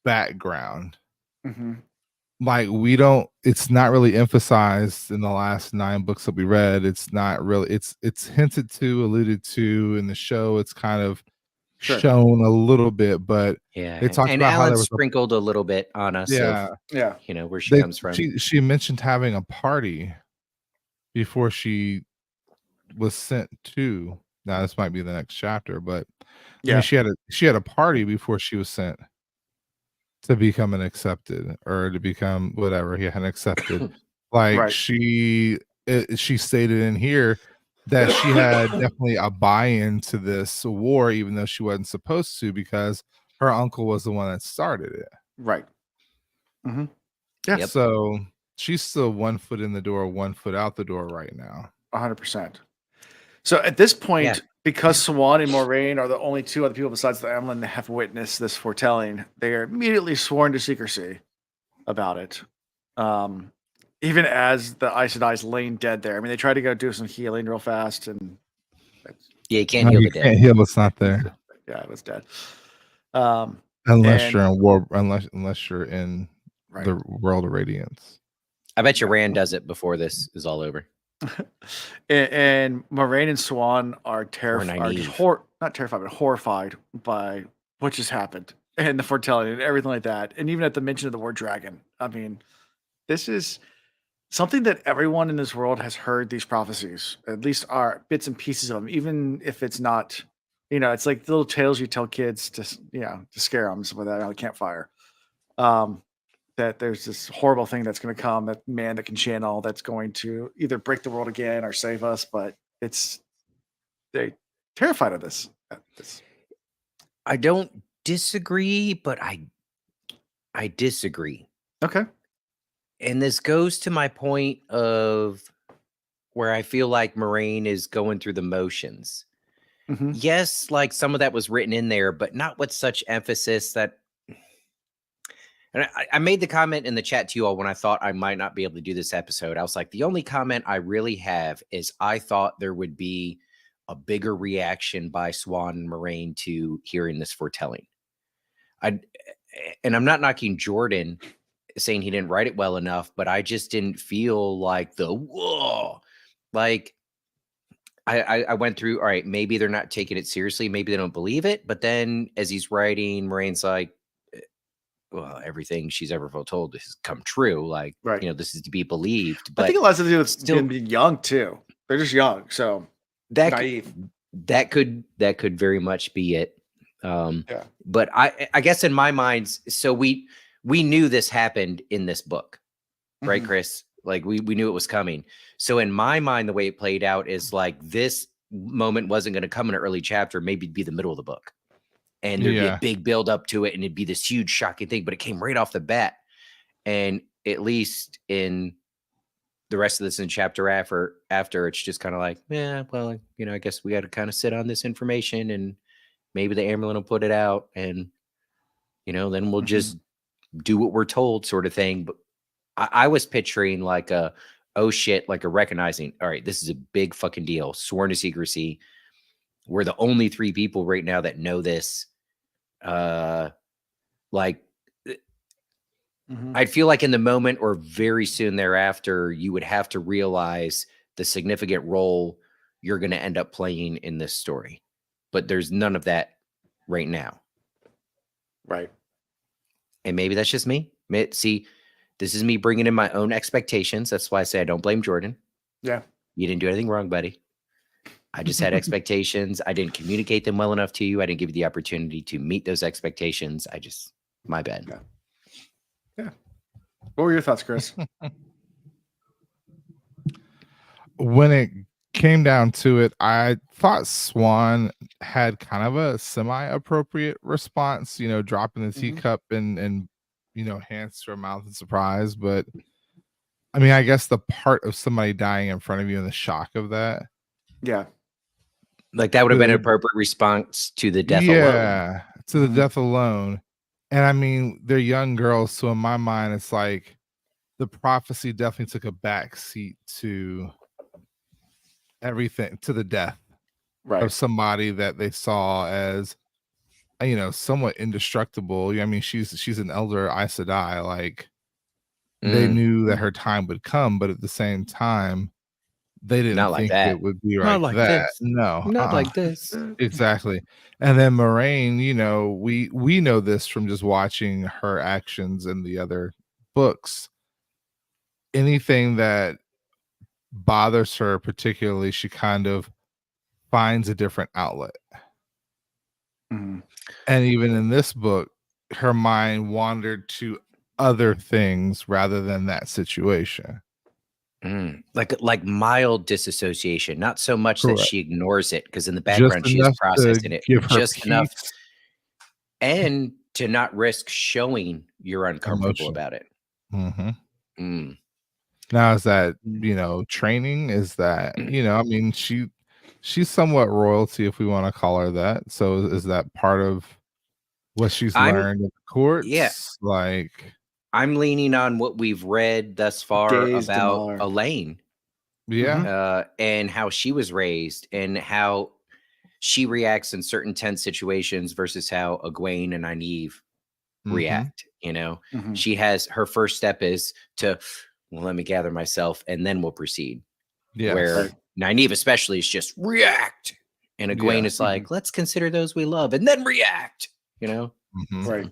background. mhm. Like it's not really emphasized in the last 9 books that we read. It's not really, it's hinted to, alluded to in the show. It's kind of Sure. shown a little bit, but Yeah. they talked and about how there Alan was sprinkled a little bit on us yeah, of, Yeah. where she comes from. she mentioned having a party before she was sent to. Now this might be the next chapter, but Yeah. she had a party before she was sent to become an accepted, or to become whatever he had accepted. Like Right. she stated in here that she had definitely a buy-in to this war, even though she wasn't supposed to, because her uncle was the one that started it. Right. Mhm. Yeah. Yep. So she's still 1 foot in the door, 1 foot out the door right now. 100%. So at this point, Yeah. because Swan and Moraine are the only two other people besides the Amlin that have witnessed this foretelling, they are immediately sworn to secrecy about it. Even as the Aes Sedai's laying dead there. I mean, they tried to go do some healing real fast, and Yeah, you can't No, heal you the can't dead. heal what's not there. yeah, it was dead. Um, Unless And- you're in war, unless you're in right. the world of radiance. I bet you Rand does it before this is all over. and Moraine and Swan are terrified, Nynaeve. not terrified, but horrified by what just happened and the foretelling and everything like that. And even at the mention of the word dragon, I mean, this is something that everyone in this world has heard these prophecies, at least are bits and pieces of them, even if it's not, it's like the little tales you tell kids to scare them, something like that around the campfire. that there's this horrible thing that's going to come, that man that can channel, that's going to either break the world again or save us. But they terrified of this. I don't disagree, but I disagree. Okay. And this goes to my point of where I feel like Moiraine is going through the motions. Mhm. Yes, like some of that was written in there, but not with such emphasis that. And I made the comment in the chat to you all when I thought I might not be able to do this episode. I was like, the only comment I really have is I thought there would be a bigger reaction by Swan and Moiraine to hearing this foretelling. And I'm not knocking Jordan, saying he didn't write it well enough, but I just didn't feel like the whoa. Like I went through, all right, maybe they're not taking it seriously, maybe they don't believe it. But then as he's writing, Moraine's like, well, everything she's ever foretold has come true. Like, Right. This is to be believed. But I think it has to do with still- them being young too. They're just young, so naive. That could very much be it. Yeah. But I guess in my mind, so we knew this happened in this book, right, Mhm. Chris? Like we knew it was coming. So in my mind, the way it played out is like this moment wasn't going to come in an early chapter, maybe it'd be the middle of the book. And there'd be a big build up to it, and it'd be this huge shocking thing, but it came right off the bat. And at least in the rest of this in chapter after it's just kind of like, yeah, well, I guess we got to kind of sit on this information, and maybe the Amyrlin will put it out, and then we'll just do what we're told, sort of thing. But I was picturing like oh shit, like a recognizing, all right, this is a big fucking deal, sworn to secrecy. We're the only 3 people right now that know this. I'd feel like in the moment or very soon thereafter, you would have to realize the significant role you're going to end up playing in this story. But there's none of that right now. Right. And maybe that's just me. See, this is me bringing in my own expectations. That's why I say I don't blame Jordan. Yeah. You didn't do anything wrong, buddy. I just had expectations. I didn't communicate them well enough to you. I didn't give you the opportunity to meet those expectations. My bad. Yeah. What were your thoughts, Chris? When it came down to it, I thought Swan had kind of a semi-appropriate response, dropping the teacup and hands to her mouth in surprise. But I mean, I guess the part of somebody dying in front of you and the shock of that. Yeah. Like that would have been an appropriate response to the death alone. Yeah, to the death alone. And I mean, they're young girls, so in my mind, it's like the prophecy definitely took a back seat to everything, to the death of somebody that they saw as, somewhat indestructible. I mean, she's an elder Aes Sedai. Like they knew that her time would come, but at the same time, they didn't think it would be like that. This. No, not like this. Exactly. And then Moiraine, we know this from just watching her actions in the other books. Anything that bothers her particularly, she kind of finds a different outlet. And even in this book, her mind wandered to other things rather than that situation. Like mild disassociation, not so much that she ignores it, because in the background she is processing it, just enough, and to not risk showing you're uncomfortable about it. Now, is that training? Is that I mean, she's somewhat royalty, if we want to call her that. So is that part of what she's learned in the courts? Yeah, like. I'm leaning on what we've read thus far about Elaine. Yeah. And how she was raised and how she reacts in certain tense situations versus how Egwene and Nynaeve react. She has her first step is to, well, let me gather myself and then we'll proceed. Yeah. Where Nynaeve especially is just react. And Egwene is like, let's consider those we love and then react, Right.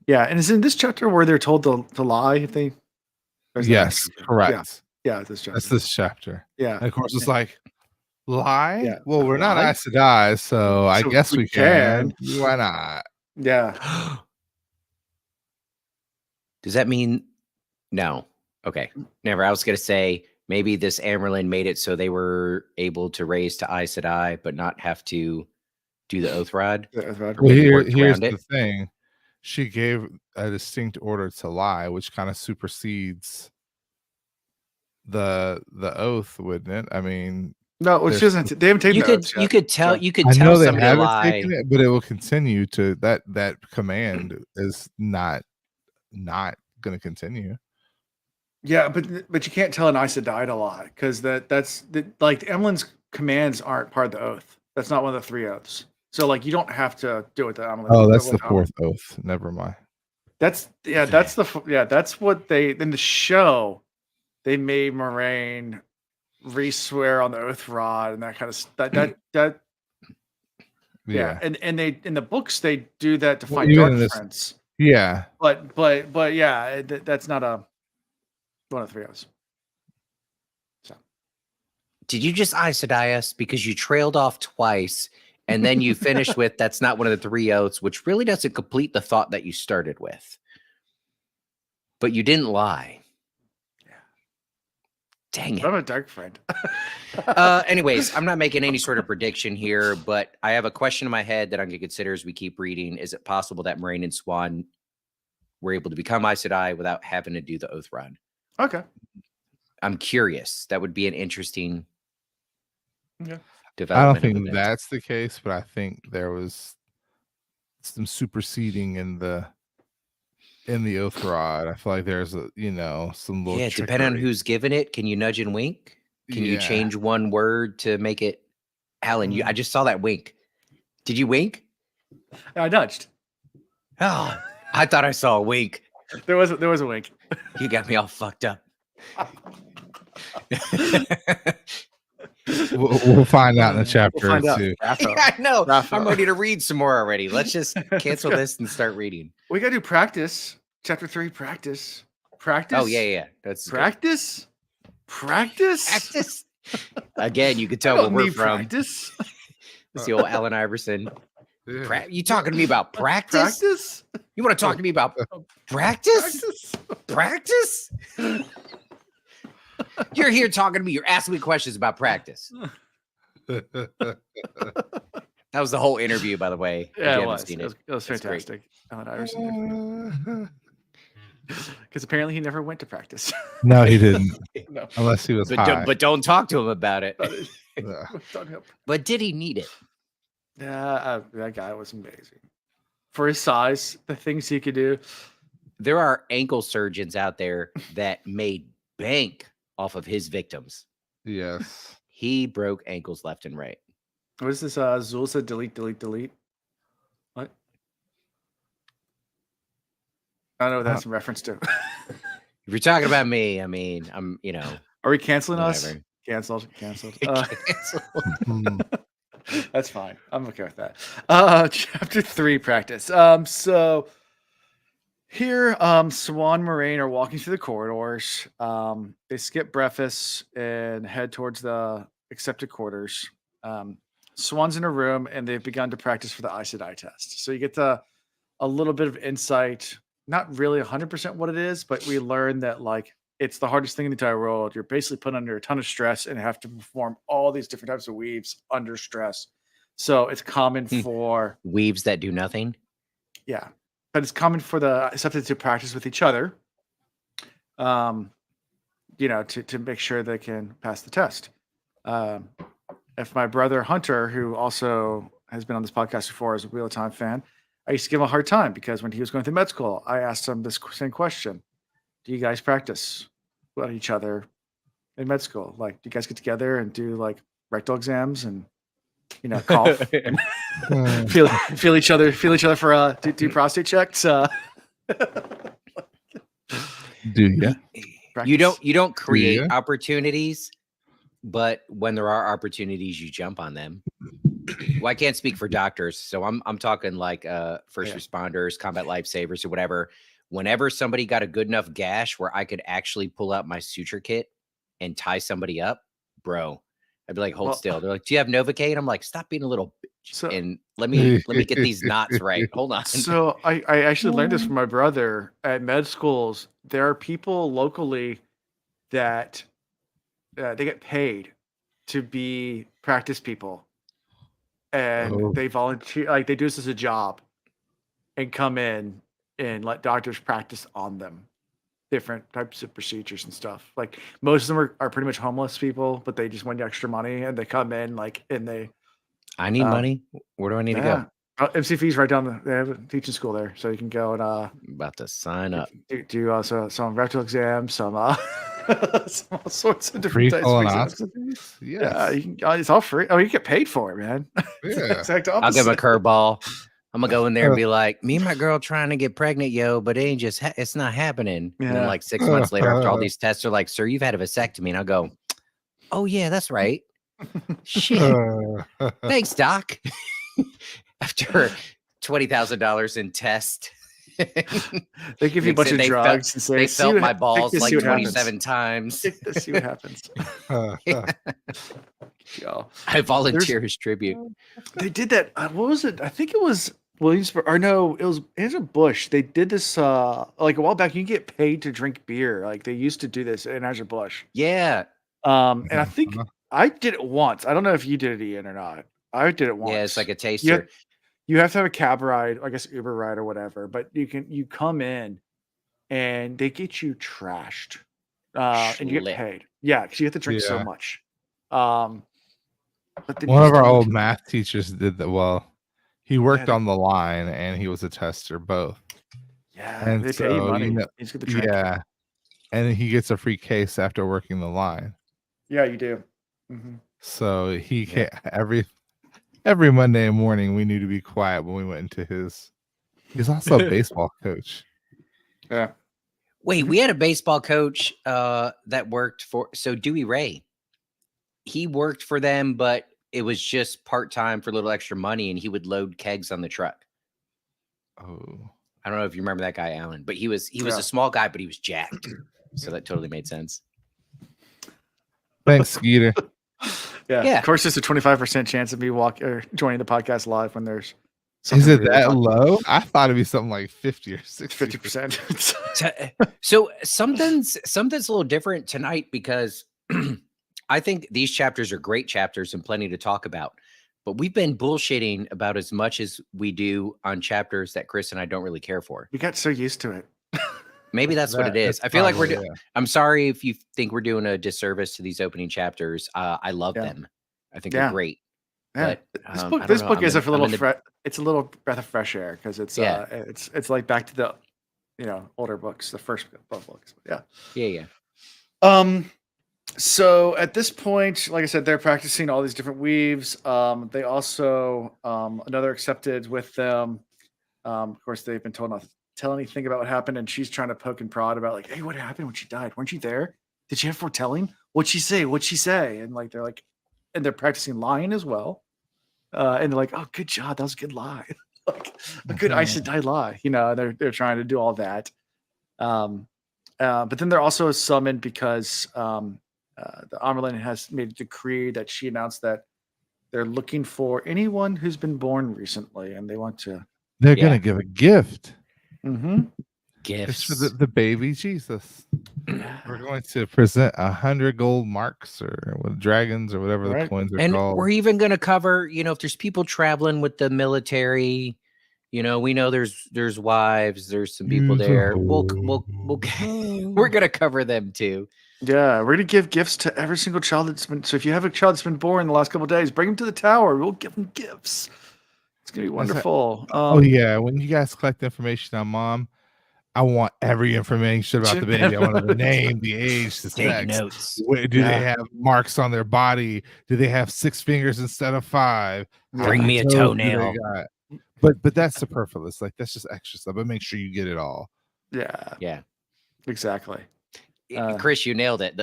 Yeah, and is in this chapter where they're told to lie if they. Yes, correct. Yeah, this chapter. That's this chapter. Yeah, and of course it's like lie. Yeah. Well, we're not Aes Sedai, so I guess we can. Why not? Yeah. Does that mean no? Okay, never. I was gonna say maybe this Amyrlin made it so they were able to raise to Aes Sedai, but not have to do the Oath Rod. The Oath Rod. Or maybe worked Here's around it. the thing. She gave a distinct order to lie, which kind of supersedes the oath, wouldn't it? I mean, No, which there's- isn't. They haven't taken You the could oaths you yet. could tell So- you could I tell know they somebody a haven't lie. taken it, but it will continue to that command is not going to continue. Yeah, but you can't tell an Aes Sedai to lie because that's like Emlyn's commands aren't part of the oath. That's not one of the 3 oaths. So like you don't have to do it to Emlyn. Oh, that's the with Emlyn. 4th oath. Never mind. That's that's what they in the show. They made Moraine re-swear on the oath rod and that kind of that yeah. And they in the books they do that to Well, find even dark in this- friends. Yeah. But yeah, that's not a one of 3 oaths. Did you just Aes Sedai us because you trailed off twice and then you finished with that's not one of the 3 oaths, which really doesn't complete the thought that you started with. But you didn't lie. Yeah. Dang it. I'm a dark friend. Anyways, I'm not making any sort of prediction here, but I have a question in my head that I'm going to consider as we keep reading. Is it possible that Moraine and Swan were able to become Aes Sedai without having to do the Oath Rod? Okay. I'm curious. That would be an interesting Yeah. I don't development. of think events. that's the case, but I think there was some superseding in the Oath Rod. I feel like there's some little Yeah, depending on trickery. who's giving it, can you nudge and wink? Can you Yeah. change one word to make it? Alan, I just saw that wink. Did you wink? I nudged. Oh, I thought I saw a wink. There was a wink. You got me all fucked up. We'll find out in a chapter We'll find or out. two. Rafa. Yeah, I know. Rafa. I'm ready to read some more already. Let's just cancel go. this and start reading. We gotta do practice. Chapter 3, practice. Practice. Oh yeah. That's good. Practice. Practice. Practice. Again, you can I tell where don't we're need from. practice. It's the old Allen Iverson. Yeah. You talking to me about practice? Practice. You want to talk to me about practice? Practice. Practice? You're here talking to me. You're asking me questions about practice. That was the whole interview, by the way. if you Yeah, it haven't was. seen It was That's great. fantastic. Allen Iverson. Because apparently he never went to practice. No, he didn't. No. Unless he was But high. don't talk to him about it. Yeah. But did he need it? Yeah, that guy was amazing. For his size, the things he could do. There are ankle surgeons out there that made bank off of his victims. Yes. He broke ankles left and right. What is this? Zul said delete. What? I don't know what that's in reference to. If you're talking about me, I mean, I'm, Are we canceling us? whatever. Canceled. Hmm. That's fine. I'm okay with that. Chapter 3, practice. So here, Swan and Moraine are walking through the corridors. They skip breakfast and head towards the accepted quarters. Swan's in a room and they've begun to practice for the Aes Sedai test. So you get a little bit of insight. Not really 100% what it is, but we learn that like it's the hardest thing in the entire world. You're basically put under a ton of stress and have to perform all these different types of weaves under stress. So it's common for Weaves that do nothing. yeah, but it's common for the accepted to practice with each other. To make sure they can pass the test. If my brother Hunter, who also has been on this podcast before, is a Wheel of Time fan, I used to give him a hard time because when he was going through med school, I asked him this same question: do you guys practice with each other in med school? Like, do you guys get together and do like rectal exams and cough and feel each other for do prostate checks? Do you? You don't create Yeah. opportunities, but when there are opportunities, you jump on them. Well, I can't speak for doctors, so I'm talking like first Yeah. responders, combat lifesavers, or whatever. Whenever somebody got a good enough gash where I could actually pull out my suture kit and tie somebody up, bro, I'd be like, hold Well- still. They're like, do you have Novocaine? I'm like, stop being a little. So- and let me get these knots right. Hold on. So I actually learned this from my brother at med schools. There are people locally that they get paid to be practice people, and they volunteer, like they do this as a job, and come in and let doctors practice on them, different types of procedures and stuff. Like most of them are pretty much homeless people, but they just want extra money, and they come in and they. I need money. Where do I need to go? MCF's right down they have a teaching school there, so you can go and I'm about to sign up. do also some rectal exams, some some all sorts of different types of exams. Yeah, you can, it's all free. Oh, you get paid for it, man. Yeah. Exact I'll give him a opposite. curveball. I'm gonna go in there and be like, "Me and my girl trying to get pregnant, yo, but it ain't just it's not happening." And then Yeah. like 6 months later, after all these tests, are like, "Sir, you've had a vasectomy," and I'll go, "Oh yeah, that's right." Shit. Thanks, doc. After $20,000 in test. They give you a bunch of drugs and say They "See felt what my hap- balls take this, like see what happens. 27 times. Take this, see what happens. Yo. I volunteer as tribute. They did that. What was it? I think it was Williamsburg. Or no, it was Anheuser-Busch. They did this like a while back. You can get paid to drink beer. Like they used to do this in Anheuser-Busch. Yeah. And I think I did it once. I don't know if you did it, Ian, or not. I did it once. Yeah, it's like a taster. You have to have a cab ride, I guess Uber ride or whatever, but you come in and they get you trashed. And you get paid. Yeah, because you have to drink so much. But then one of our old math teachers did that. Well, he worked they- on the line and he was a tester both. Yeah, And they pay you so, money. you know, You just get the drink. yeah. And he gets a free case after working the line. Yeah, you do. Mhm. So he can't every Monday morning we knew to be quiet when we went into his. He's also a baseball coach. Yeah. Wait, we had a baseball coach that worked for Dewey Ray. He worked for them, but it was just part-time for a little extra money, and he would load kegs on the truck. Oh. I don't know if you remember that guy, Alan, but he was a small guy, but he was jacked. So that totally made sense. Thanks, Skeeter. Yeah. Of course, there's a 25% chance of me joining the podcast live when there's. Is it that low? I thought it'd be something like 50 or 60. 50%. So something's a little different tonight because I think these chapters are great chapters and plenty to talk about. But we've been bullshitting about as much as we do on chapters that Chris and I don't really care for. We got so used to it. Maybe that's what it is. I feel like we're doing. I'm sorry if you think we're doing a disservice to these opening chapters. I love them. I think they're great. Yeah. But this book is a little it's a little breath of fresh air because it's it's like back to the older books, the first books. Yeah. So at this point, like I said, they're practicing all these different weaves. They also another accepted with them. Of course, they've been told not to tell anything about what happened, and she's trying to poke and prod about like, hey, what happened when she died? Weren't you there? Did she have foretelling? What'd she say? What'd she say? And like they're practicing lying as well. And they're like, oh, good job, that was a good lie. Like a good Aes Sedai lie. They're trying to do all that. But then they're also summoned because the Amyrlin has made a decree that she announced that they're looking for anyone who's been born recently, and they want to. They're gonna give a gift. Mm-hmm. Gifts for the baby Jesus. We're going to present 100 gold marks or with dragons or whatever the coins are called. And we're even going to cover, if there's people traveling with the military, we know there's wives, there's some people there. We're going to cover them too. Yeah, we're going to give gifts to every single child that's been. So if you have a child that's been born in the last couple of days, bring them to the tower. We'll give them gifts. It's going to be wonderful. Yeah. When you guys collect information on mom, I want every information about the baby. I want the name, the age, the sex. Notes. Do they have marks on their body? Do they have 6 fingers instead of 5? Bring me a toenail. But that's superfluous. Like that's just extra stuff. But make sure you get it all. Yeah. Exactly. Chris, you nailed it.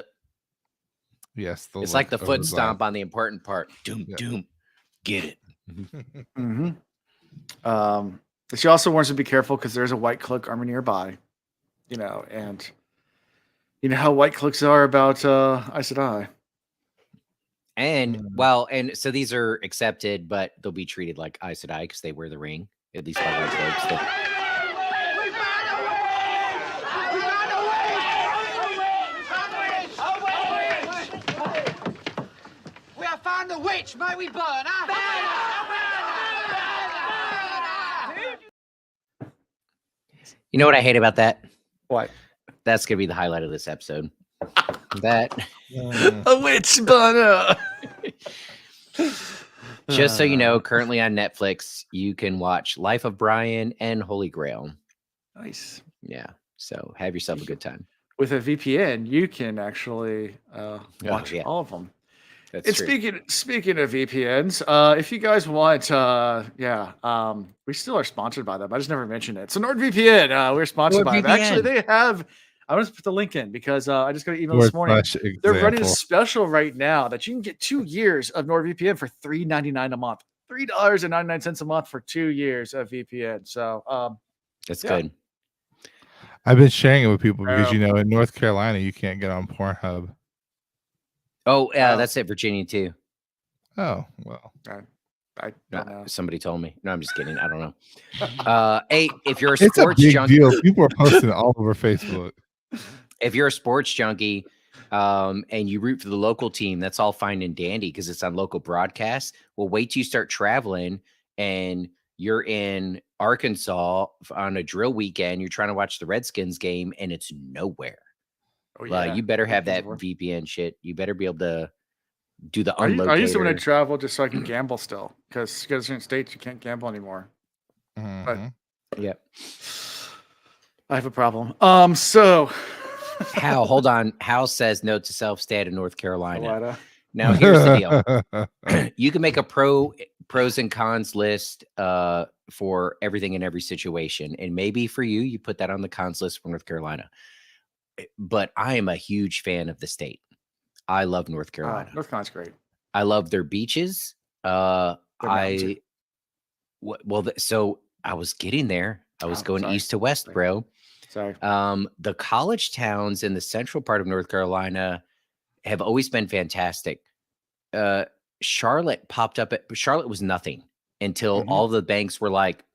Yes. It's like the foot stomp on the important part. Doom, doom. Get it. Mm-hmm. She also warns to be careful because there's a white cloak army nearby, and you know how white cloaks are about Aes Sedai. And well, and so these are accepted, but they'll be treated like Aes Sedai because they wear the ring, at least by white folks. We have found the witch. May we burn her? You know what I hate about that? What? That's gonna be the highlight of this episode. That A witch burner. just so you know, currently on Netflix, you can watch Life of Brian and Holy Grail. Nice. Yeah. So have yourself a good time. With a VPN, you can actually watch all of them. That's And true. speaking of VPNs, if you guys want, we still are sponsored by them. I just never mentioned it. So NordVPN, we're sponsored by them. Actually, they have. I want to put the link in because I just got an email this morning. They're running a special right now that you can get 2 years of NordVPN for $3.99 a month. $3.99 a month for 2 years of VPN. So that's good. I've been sharing it with people because in North Carolina you can't get on Pornhub. Oh, yeah, that's it. Virginia too. Oh, well. I don't know. Somebody told me. No, I'm just kidding. I don't know. Hey, if you're a sports it's a big junkie, deal. People are posting it all over Facebook. If you're a sports junkie and you root for the local team, that's all fine and dandy because it's on local broadcast. Well, wait till you start traveling and you're in Arkansas on a drill weekend. You're trying to watch the Redskins game and it's nowhere. Oh, yeah. You better have that VPN shit. You better be able to do the unlocator. I used to when I travel just so I can gamble still because certain states you can't gamble anymore. But yeah, I have a problem. So Hal, hold on. Hal says note to self: stay out of North Carolina. Now here's the deal: you can make a pros and cons list for everything in every situation, and maybe for you, you put that on the cons list for North Carolina. But I am a huge fan of the state. I love North Carolina. North Carolina's great. I love their beaches. So I was getting there. I was going east to west, bro. Sorry. The college towns in the central part of North Carolina have always been fantastic. Charlotte popped up. Charlotte was nothing until all the banks were like,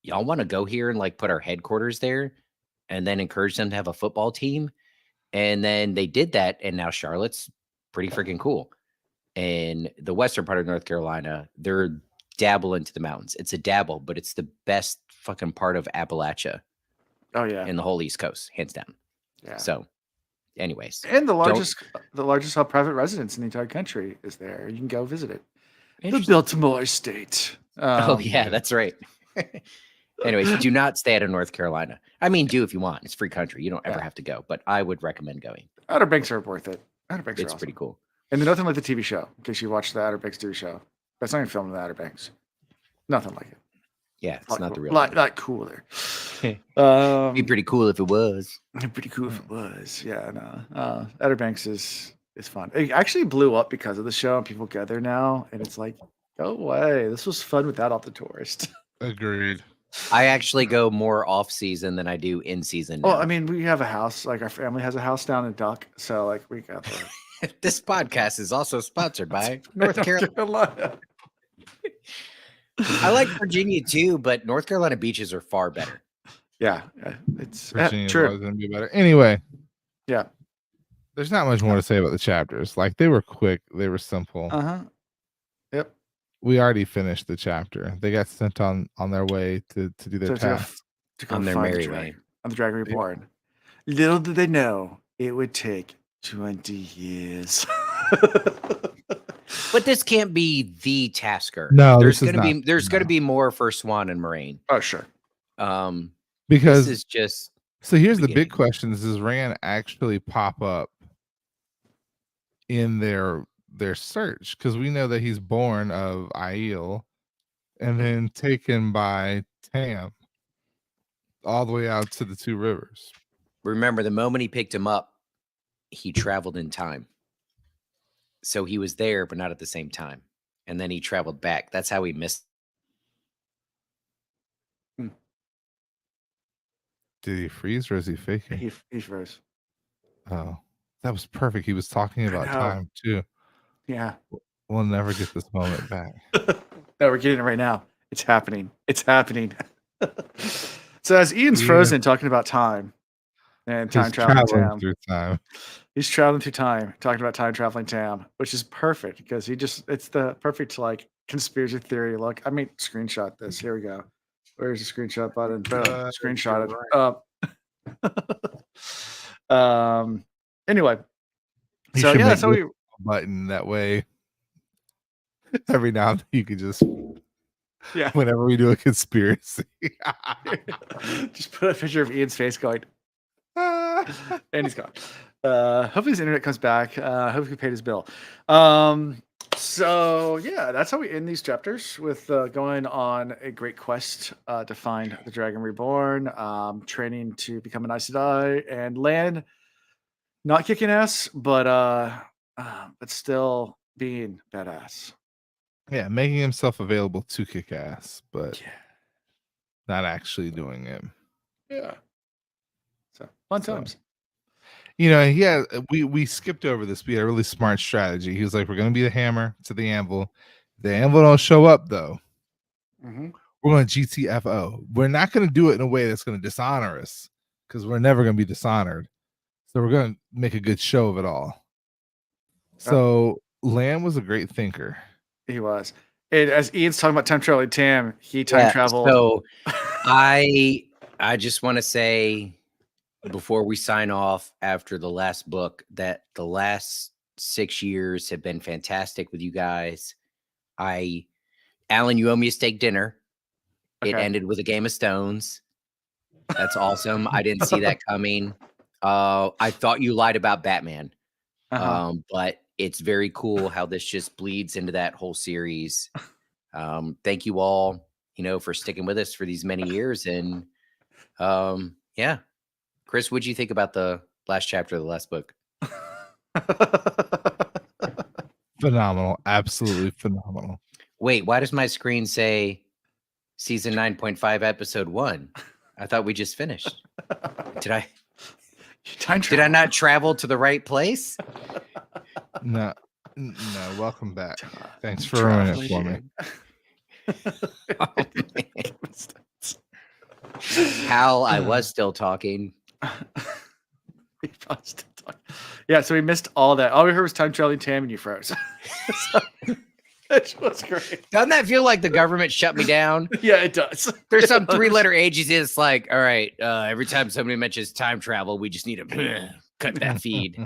y'all want to go here and like put our headquarters there and then encourage them to have a football team. And then they did that. And now Charlotte's pretty freaking cool. And the western part of North Carolina, they're dabble into the mountains. It's a dabble, but it's the best fucking part of Appalachia. Oh yeah. In the whole East Coast, hands down. Yeah. So anyways. And the largest private residence in the entire country is there. You can go visit it. The Biltmore State. Oh yeah, that's right. Anyways, do not stay out of North Carolina. I mean, do if you want. It's free country. You don't ever have to go, but I would recommend going. Outer Banks are worth it. Outer Banks it's are awesome. Pretty cool. And they're nothing like the TV show, in case you watch the Outer Banks TV show. That's not even filmed in the Outer Banks. Nothing like it. Yeah, it's not the real. Like cooler. Be pretty cool if it was. Pretty cool if it was. Yeah, no. Outer Banks is fun. It actually blew up because of the show, and people get there now, and it's like, go away. This was fun without all the tourists. Agreed. I actually go more off season than I do in season. Well, I mean, we have a house. Like our family has a house down in Duck, so like we got the. This podcast is also sponsored by North Carolina. I like Virginia too, but North Carolina beaches are far better. Yeah, it's Virginia's true. always gonna be better. Anyway, yeah, there's not much more to say about the chapters. Like they were quick, they were simple. Yep. We already finished the chapter. They got sent on their way to do their task. On their merry way. On the Dragon Reborn. Little did they know it would take 20 years. But this can't be the Tasker. No, there's gonna be more for Swan and Moraine. Oh sure. Because this is just so here's the big question: does Rand actually pop up in their search? Because we know that he's born of Aiel and then taken by Tam all the way out to the Two Rivers. Remember, the moment he picked him up, he traveled in time. So he was there, but not at the same time. And then he traveled back. That's how he missed. Did he freeze or is he faking? He froze. Oh, that was perfect. He was talking about time too. Yeah. We'll never get this moment back. No, we're getting it right now. It's happening. It's happening. So as Ian's Yeah. frozen talking about time and time He's traveling traveling Tam, through time. he's traveling through time, talking about time traveling Tam, which is perfect because it's the perfect like conspiracy theory look. I mean, screenshot this. Here we go. Where's the screenshot button? Boom. Screenshot it. Anyway. You So should yeah, make that's how this we button that way. Every now and then you could just yeah. whenever we do a conspiracy. Just put a picture of Ian's face going, and he's gone. Hopefully his internet comes back. Hopefully he paid his bill. So yeah, that's how we end these chapters with going on a great quest to find the Dragon Reborn, training to become an Aes Sedai, and Lan not kicking ass, but still being badass. Yeah, making himself available to kick ass, but Yeah. not actually doing it. Yeah. So fun times. You know, yeah, we skipped over this. We had a really smart strategy. He was like, "We're going to be the hammer to the anvil. The anvil don't show up though. Mm-hmm. We're going to GTFO. We're not going to do it in a way that's going to dishonor us because we're never going to be dishonored. So we're going to make a good show of it all." So Lan was a great thinker. He was. And as Ian's talking about time traveling Tam, he time traveled. So I just want to say before we sign off after the last book that the last 6 years have been fantastic with you guys. Alan, you owe me a steak dinner. Okay. It ended with a game of stones. That's awesome. I didn't see that coming. I thought you lied about Batman. But it's very cool how this just bleeds into that whole series. Thank you all, for sticking with us for these many years. And yeah. Chris, what'd you think about the last chapter of the last book? Phenomenal. Absolutely phenomenal. Wait, why does my screen say season 9.5 episode 1? I thought we just finished. Did I not travel to the right place? No, welcome back. Thanks for ruining it for me. Hal, I was still talking. Yeah, so we missed all that. All we heard was time traveling Tam and you froze. That was great. Doesn't that feel like the government shut me down? Yeah, it does. There's some 3-letter agency that's like, all right, every time somebody mentions time travel, we just need to cut that feed.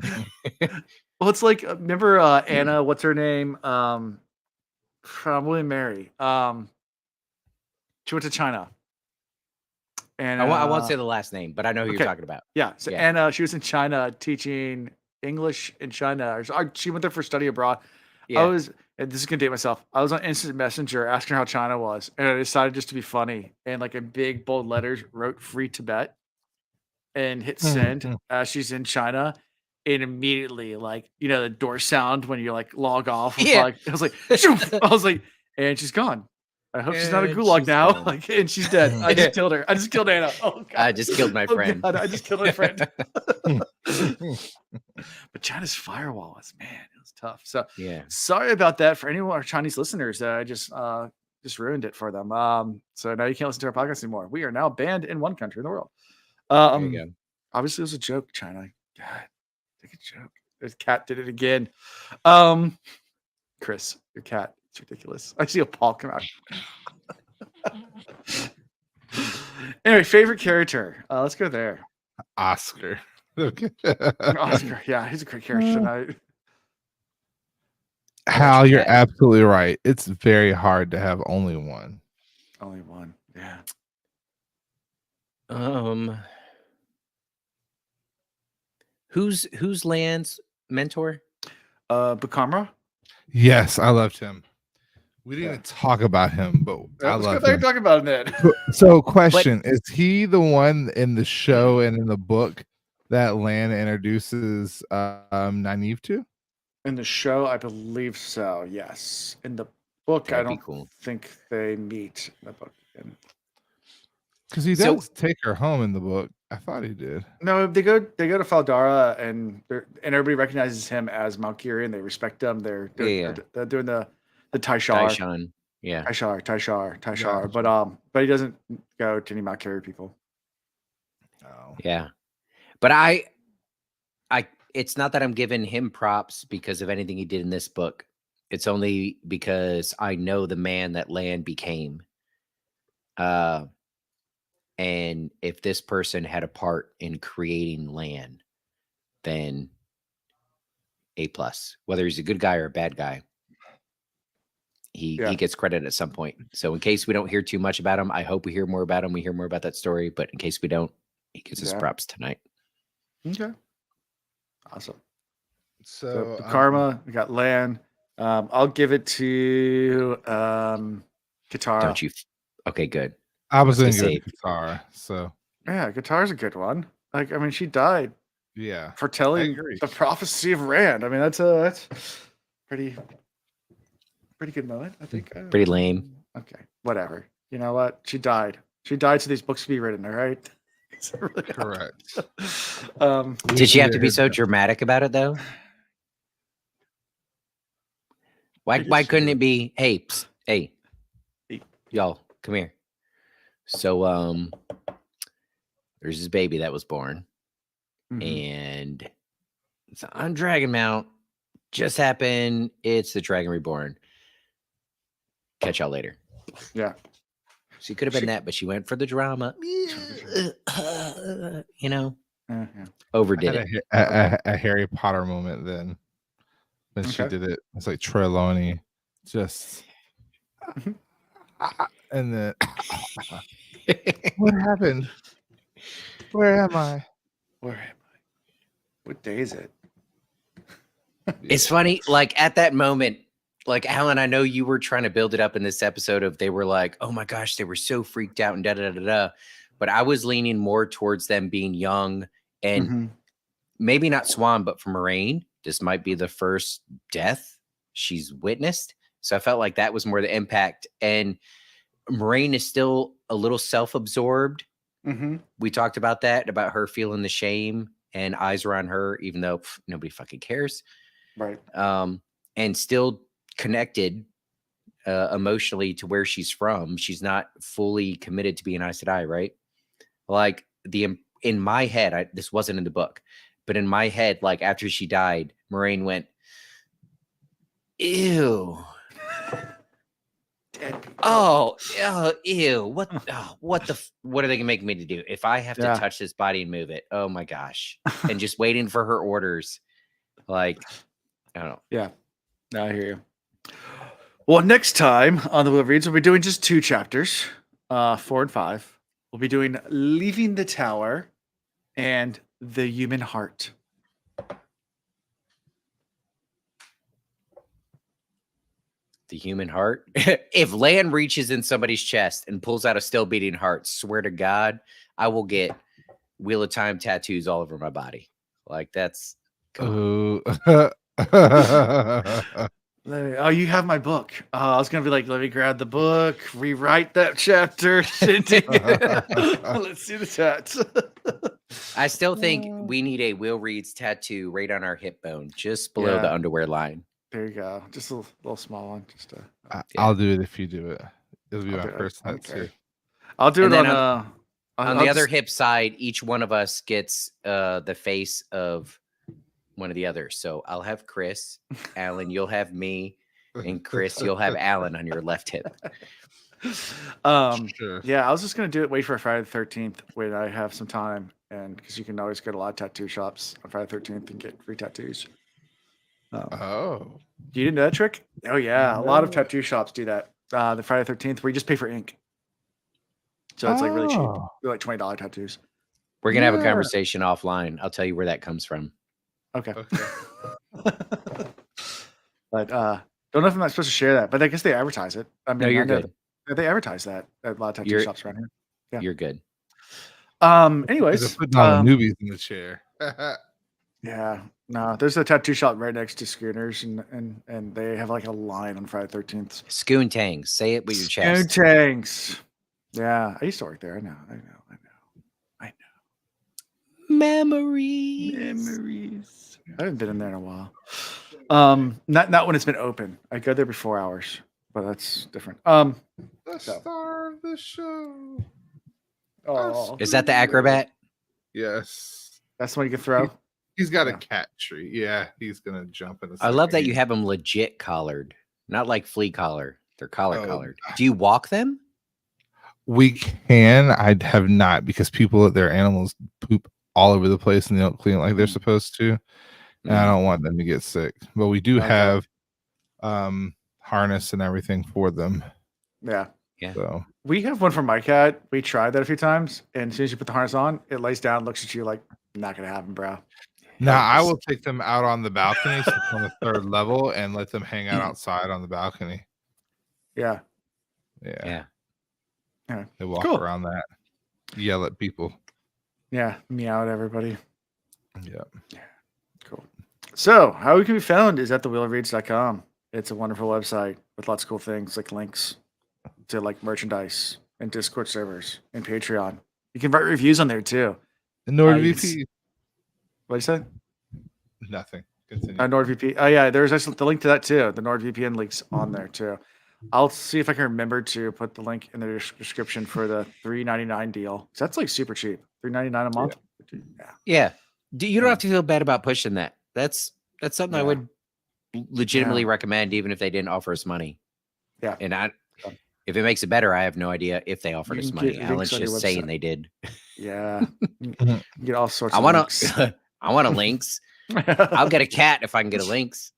Well, it's like, remember Anna, what's her name? From William Mary. She went to China. And I won't say the last name, but I know who you're talking about. Yeah. So Anna, she was in China teaching English in China. Or she went there for study abroad. Yeah. And this is gonna date myself. I was on Instant Messenger asking her how China was, and I decided just to be funny and like in big bold letters wrote "Free Tibet" and hit send as she's in China. And immediately, like, the door sound when you like log off. I was like, and she's gone. I hope she's not a gulag now. Gone. Like, and she's dead. I just killed her. I just killed Anna. Oh God. I just killed my friend. God, I just killed my friend. But China's firewalls, man, it was tough. So yeah, sorry about that for any of our Chinese listeners. I just ruined it for them. So now you can't listen to our podcast anymore. We are now banned in one country in the world. There you go. Obviously, it was a joke, China. God, take a joke. This cat did it again. Chris, your cat. It's ridiculous. I see a paw come out. Anyway, favorite character. Let's go there. Oscar. Okay. Oscar, yeah, he's a great character tonight. Hal, you're absolutely right. It's very hard to have only one. Only one, yeah. Who's Lan's mentor? Bakamra. Yes, I loved him. We didn't even talk about him, but I love him. Talk about him then. So, question: is he the one in the show and in the book that Lan introduces Nynaeve to? In the show, I believe so. Yes. In the book, I don't think they meet in the book. Because he So- does take her home in the book. I thought he did. No, they go to Faldara, and everybody recognizes him as Malkiri, and they respect him. They're Yeah. they're doing the Taishar. Taishan. Yeah. Taishar. Gotcha. But he doesn't go to any Malkiri people. Oh. Yeah. But I it's not that I'm giving him props because of anything he did in this book. It's only because I know the man that Lan became. And if this person had a part in creating Lan, then A+. Whether he's a good guy or a bad guy, he gets credit at some point. So in case we don't hear too much about him, I hope we hear more about him. We hear more about that story. But in case we don't, he gets his props tonight. Okay. Awesome. So the Karma, we got Lan. I'll give it to Katara. Don't you? Okay, good. I was going to to go say- to Katara. So Yeah, Katara's a good one. Like, I mean, she died yeah, foretelling agree. the prophecy of Rand. I mean, that's pretty good moment, I think. Pretty lame. Okay, whatever. You know what? She died. She died so these books could be written. All right. It's really correct. Did she have to be so dramatic about it though? Why couldn't it be, hey, psst, hey, y'all, come here. So there's this baby that was born, and it's on Dragon Mount. Just happened. It's the Dragon Reborn. Catch y'all later. Yeah. She could have been that, but she went for the drama. You know, overdid I it. had a Harry Potter moment then when she Okay. did it. It's like Trelawney just and then what happened? Where am I? Where am I? What day is it? It's funny, like at that moment, like Alan, I know you were trying to build it up in this episode of they were like, oh my gosh, they were so freaked out and da da da da. But I was leaning more towards them being young and maybe not Swan, but for Moraine, this might be the first death she's witnessed. So I felt like that was more the impact. And Moraine is still a little self-absorbed. We talked about that, about her feeling the shame and eyes are on her, even though nobody fucking cares. Right. And still connected emotionally to where she's from. She's not fully committed to being Aes Sedai, right? Like in my head, this wasn't in the book, but in my head, like after she died, Moraine went, ew. Oh, ew. What are they gonna make me to do if I have to touch this body and move it? Oh my gosh. And just waiting for her orders. Like, I don't know. Yeah. No, I hear you. Well, next time on the Wheel of Reads, we'll be doing just 2 chapters, 4 and 5. We'll be doing Leaving the Tower and The Human Heart. The human heart. If Lan reaches in somebody's chest and pulls out a still beating heart, swear to God, I will get Wheel of Time tattoos all over my body. Like that's. Oh, Oh, you have my book. I was gonna be like, let me grab the book, rewrite that chapter. Let's see the tats. I still think we need a Will Reads tattoo right on our hip bone, just below the underwear line. There you go. Just a little small one. Just I'll do it if you do it. It'll be I'll my do it. first tattoo. I'll do And it then on the other hip side. Each one of us gets the face of one of the others. So I'll have Chris, Alan, you'll have me, and Chris, you'll have Alan on your left hip. Sure. Yeah, I was just gonna do it. Wait for Friday the 13th when I have some time, and because you can always go to a lot of tattoo shops on Friday the 13th and get free tattoos. Oh, You didn't know that trick? Oh yeah, a lot of tattoo shops do that. The Friday the 13th, where you just pay for ink. So it's like really cheap. They're like $20 tattoos. We're gonna have a conversation offline. I'll tell you where that comes from. Okay. But don't know if I'm not supposed to share that, but I guess they advertise it. I mean, No, you're I know good. that they advertise that at a lot of tattoo You're- shops around here. Yeah. You're good. Anyways, putting all the newbies in the chair. yeah, no, there's a tattoo shop right next to Schooners, and they have like a line on Friday the 13th. Scoontang. Say it with your chest. Tanks. Yeah, I used to work there. I know. Memories. I haven't been in there in a while. Not when it's been open. I go there before hours, but that's different. The So. star of the show. Oh, Is that the acrobat? Yes. that's the one you can throw. He's got Yeah. a cat tree. Yeah, he's gonna jump in. I love that you have them legit collared, not like flea collar. They're collar Oh. collared. Do you walk them? We can. I have not because people, their animals poop all over the place and they don't clean it like they're supposed to. And I don't want them to get sick. But we do Okay. have harness and everything for them. Yeah. So We have one for my cat. We tried that a few times, and as soon as you put the harness on, it lays down, looks at you like, not gonna happen, bro. now I will take them out on the balcony, so it's on the 3rd level, and let them hang out outside on the balcony. Yeah. Yeah. Yeah. They walk Cool. around that, yell at people. Yeah. Meow at everybody. Yeah. Cool. So, how we can be found is at thewheelofreads.com. It's a wonderful website with lots of cool things like links to like merchandise and Discord servers and Patreon. You can write reviews on there too. And you can NordVPN. What you said? Nothing. Continue. NordVPN. Oh yeah, there's actually the link to that too. The NordVPN link's on there too. I'll see if I can remember to put the link in the description for the $3.99 deal. So that's like super cheap. $3.99 a month. Yeah. Yeah. You don't have to feel bad about pushing that. That's something I Yeah. would legitimately recommend, even if they didn't offer us money. Yeah. And Yeah. if it makes it better, I have no idea if they offered You us can money. get links Alan's on your just saying website. they did. Yeah. You get all sorts I of want links. to. I want a links. I'll get a cat if I can get a links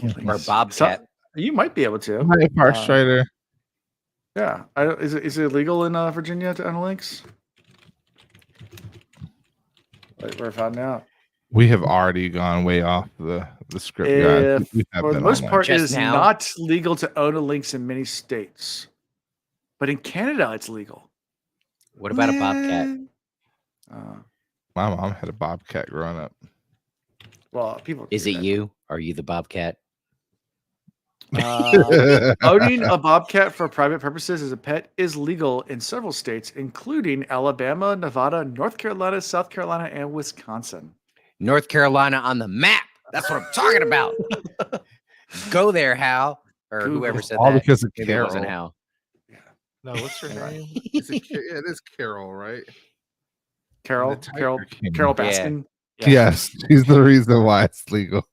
or a Links. bobcat. You might be able to. Hi, Park Strider. Yeah. Is it illegal in Virginia to own links? We're finding out. We have already gone way off the script, guys. If, We have for the been most online. part, it Just is now? not legal to own a links in many states, but in Canada, it's legal. What about a bobcat? My mom had a bobcat growing up. Well, people. Is do it that. you? Are you the bobcat? Owning a bobcat for private purposes as a pet is legal in several states, including Alabama, Nevada, North Carolina, South Carolina, and Wisconsin. North Carolina on the map. That's what I'm talking about. Go there, Hal, or Google. whoever said All that. because of Maybe it wasn't Carol. Hal. No, what's her Right. name? Is it, yeah, it is Carol, right? Carol, The Tiger Carol, King. Carol Yeah. Baskin. Yeah. Yes, she's the reason why it's legal.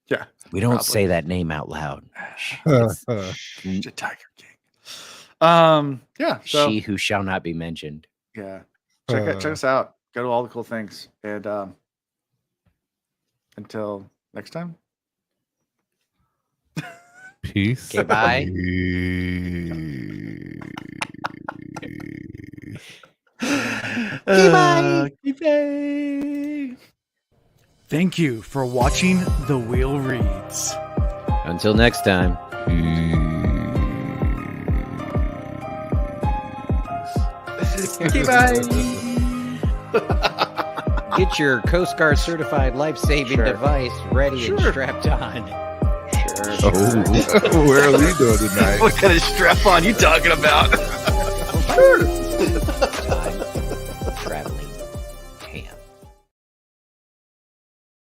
Yeah. We don't Probably. say that name out loud. She's a Tiger King. Yeah. So She who shall not be mentioned. yeah, check us out. Go to all the cool things, and until next time. Peace. Okay, bye. Goodbye. Thank you for watching The Wheel Reads. Until next time. Get your Coast Guard certified life-saving Sure. device ready and Sure. strapped on. Oh, where are we doing tonight? What kind of strap on you talking about? Sure.